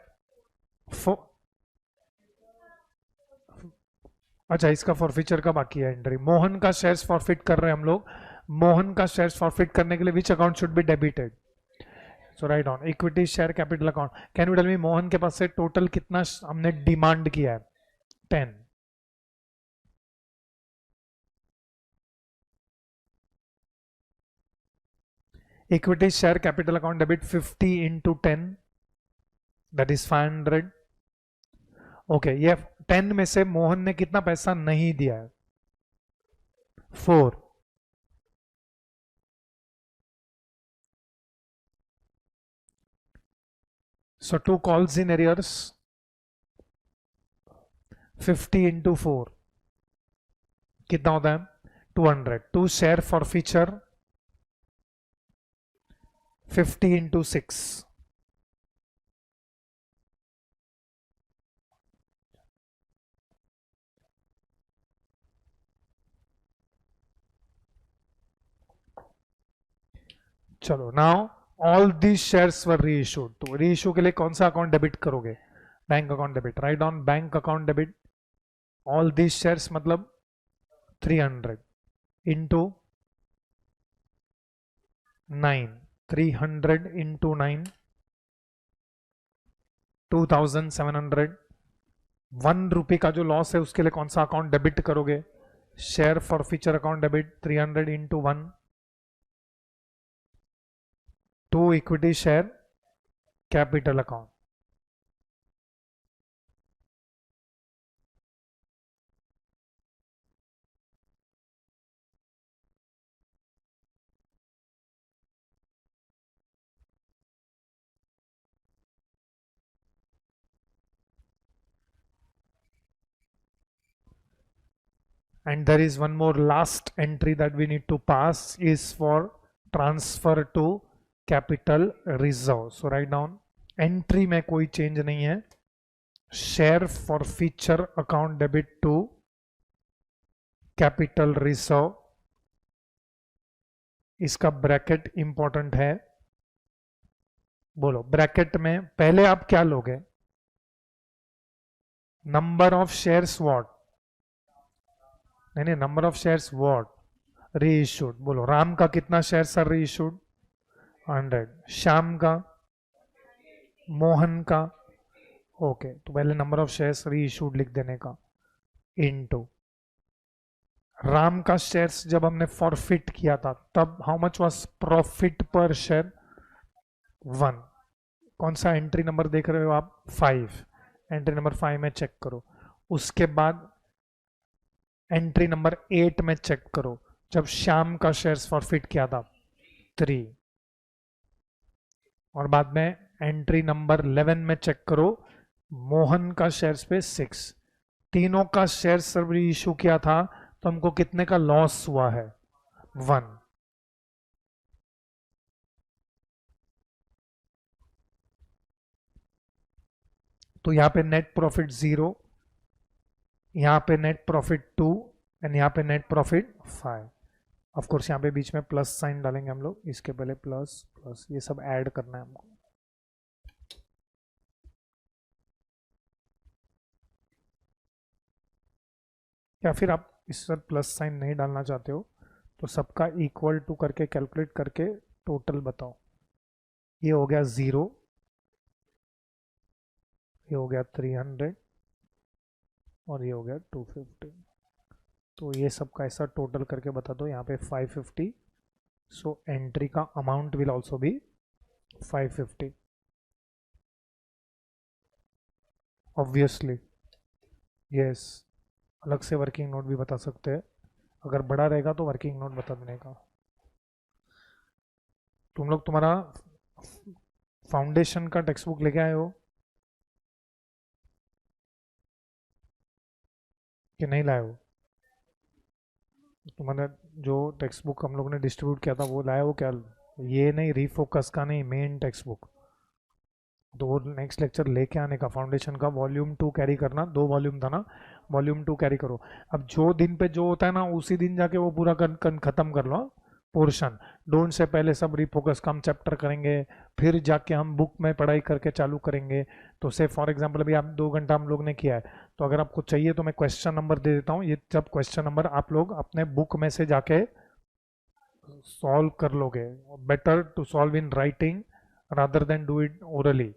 अच्छा इसका फॉरफिचर का बाकी है एंट्री. मोहन का शेयर्स फॉरफिट कर रहे हैं हम लोग. मोहन का शेयर्स फॉरफिट करने के लिए which account should be debited? So right on equity share capital account. Can you tell me Mohan के पास से टोटल कितना हमने डिमांड किया है? 10. Equity share capital account debit 50 into 10, that is 500. Okay, ये 10 में से मोहन ने कितना पैसा नहीं दिया है? 4. So 2 calls in arrears, 50 into 4 कितना होता है? 200. 2 share forfeiture, 50 into 6. चलो, नाउ ऑल दीज शेयर्स वर री इशूड. तो री इशू के लिए कौन सा अकाउंट डेबिट करोगे? Bank account debit. Write down bank account debit all these shares, मतलब 300 इंटू 9. 300 इंटू 9, 2700. 1 रुपये का जो लॉस है उसके लिए कौन सा अकाउंट डेबिट करोगे? Share forfeiture account debit. 300 into 1, 2 equity share capital account. And there is one more last entry that we need to pass is for transfer to capital reserve. So write down entry में कोई change नहीं है. Share forfeiture account debit to capital reserve. इसका bracket important है. बोलो bracket में पहले आप क्या लोगे? Number of shares what? नहीं, नंबर ऑफ शेयर्स व्हाट? री इशूड. बोलो राम का कितना शेयर्स आर री इशूड? 100. श्याम का? मोहन का? ओके, तो पहले नंबर ऑफ शेयर्स री इशूड लिख देने का, इनटू राम का शेयर्स जब हमने फॉरफिट किया था तब हाउ मच वाज प्रॉफिट पर शेयर? 1. कौन सा एंट्री नंबर देख रहे हो आप? 5. एंट्री नंबर 5 में चेक करो. उसके बाद एंट्री नंबर 8 में चेक करो, जब श्याम का शेयर्स फॉरफिट किया था 3. और बाद में एंट्री नंबर 11 में चेक करो, मोहन का शेयर्स पे 6. तीनों का शेयर सर्व इशू किया था तो हमको कितने का लॉस हुआ है? 1. तो यहां पे नेट प्रॉफिट 0, यहां पे नेट प्रॉफिट 2 एंड यहां पे नेट प्रॉफिट 5. ऑफ कोर्स यहां पे बीच में प्लस साइन डालेंगे हम लोग, इसके पहले प्लस प्लस ये सब ऐड करना है हमको. या फिर आप इस पर प्लस साइन नहीं डालना चाहते हो तो सबका इक्वल टू करके कैलकुलेट करके टोटल बताओ. ये हो गया 0, ये हो गया 300 और ये हो गया 250. तो ये सबका ऐसा टोटल करके बता दो. यहाँ पे 550. सो एंट्री का amount will also be 550. Obviously yes. अलग से वर्किंग नोट भी बता सकते हैं, अगर बड़ा रहेगा तो वर्किंग नोट बता देने का. तुम लोग तुम्हारा फाउंडेशन का टेक्स्ट बुक लेके आए हो कि नहीं लाए हो? तुम्हारा जो टेक्स्ट बुक हम लोग ने डिस्ट्रीब्यूट किया था वो लाए हो क्या? ये नहीं, रीफोकस का नहीं, मेन टेक्स्ट बुक. तो वो नेक्स्ट लेक्चर लेके आने का. फाउंडेशन का वॉल्यूम 2 कैरी करना. 2 वॉल्यूम था ना, वॉल्यूम 2 कैरी करो. अब जो दिन पे जो होता है ना उसी दिन जाके वो पूरा खत्म कर लो पोर्शन. डोंट से पहले सब रीफोकस का हम चैप्टर करेंगे, फिर जाके हम बुक में पढ़ाई करके चालू करेंगे. तो से फॉर एग्जांपल अभी आप 2 घंटा हम लोग ने किया है, तो अगर आपको चाहिए तो मैं क्वेश्चन नंबर दे देता हूँ. ये सब क्वेश्चन नंबर आप लोग अपने बुक में से जाके सॉल्व कर लोगे. Better to solve in writing rather than do it orally.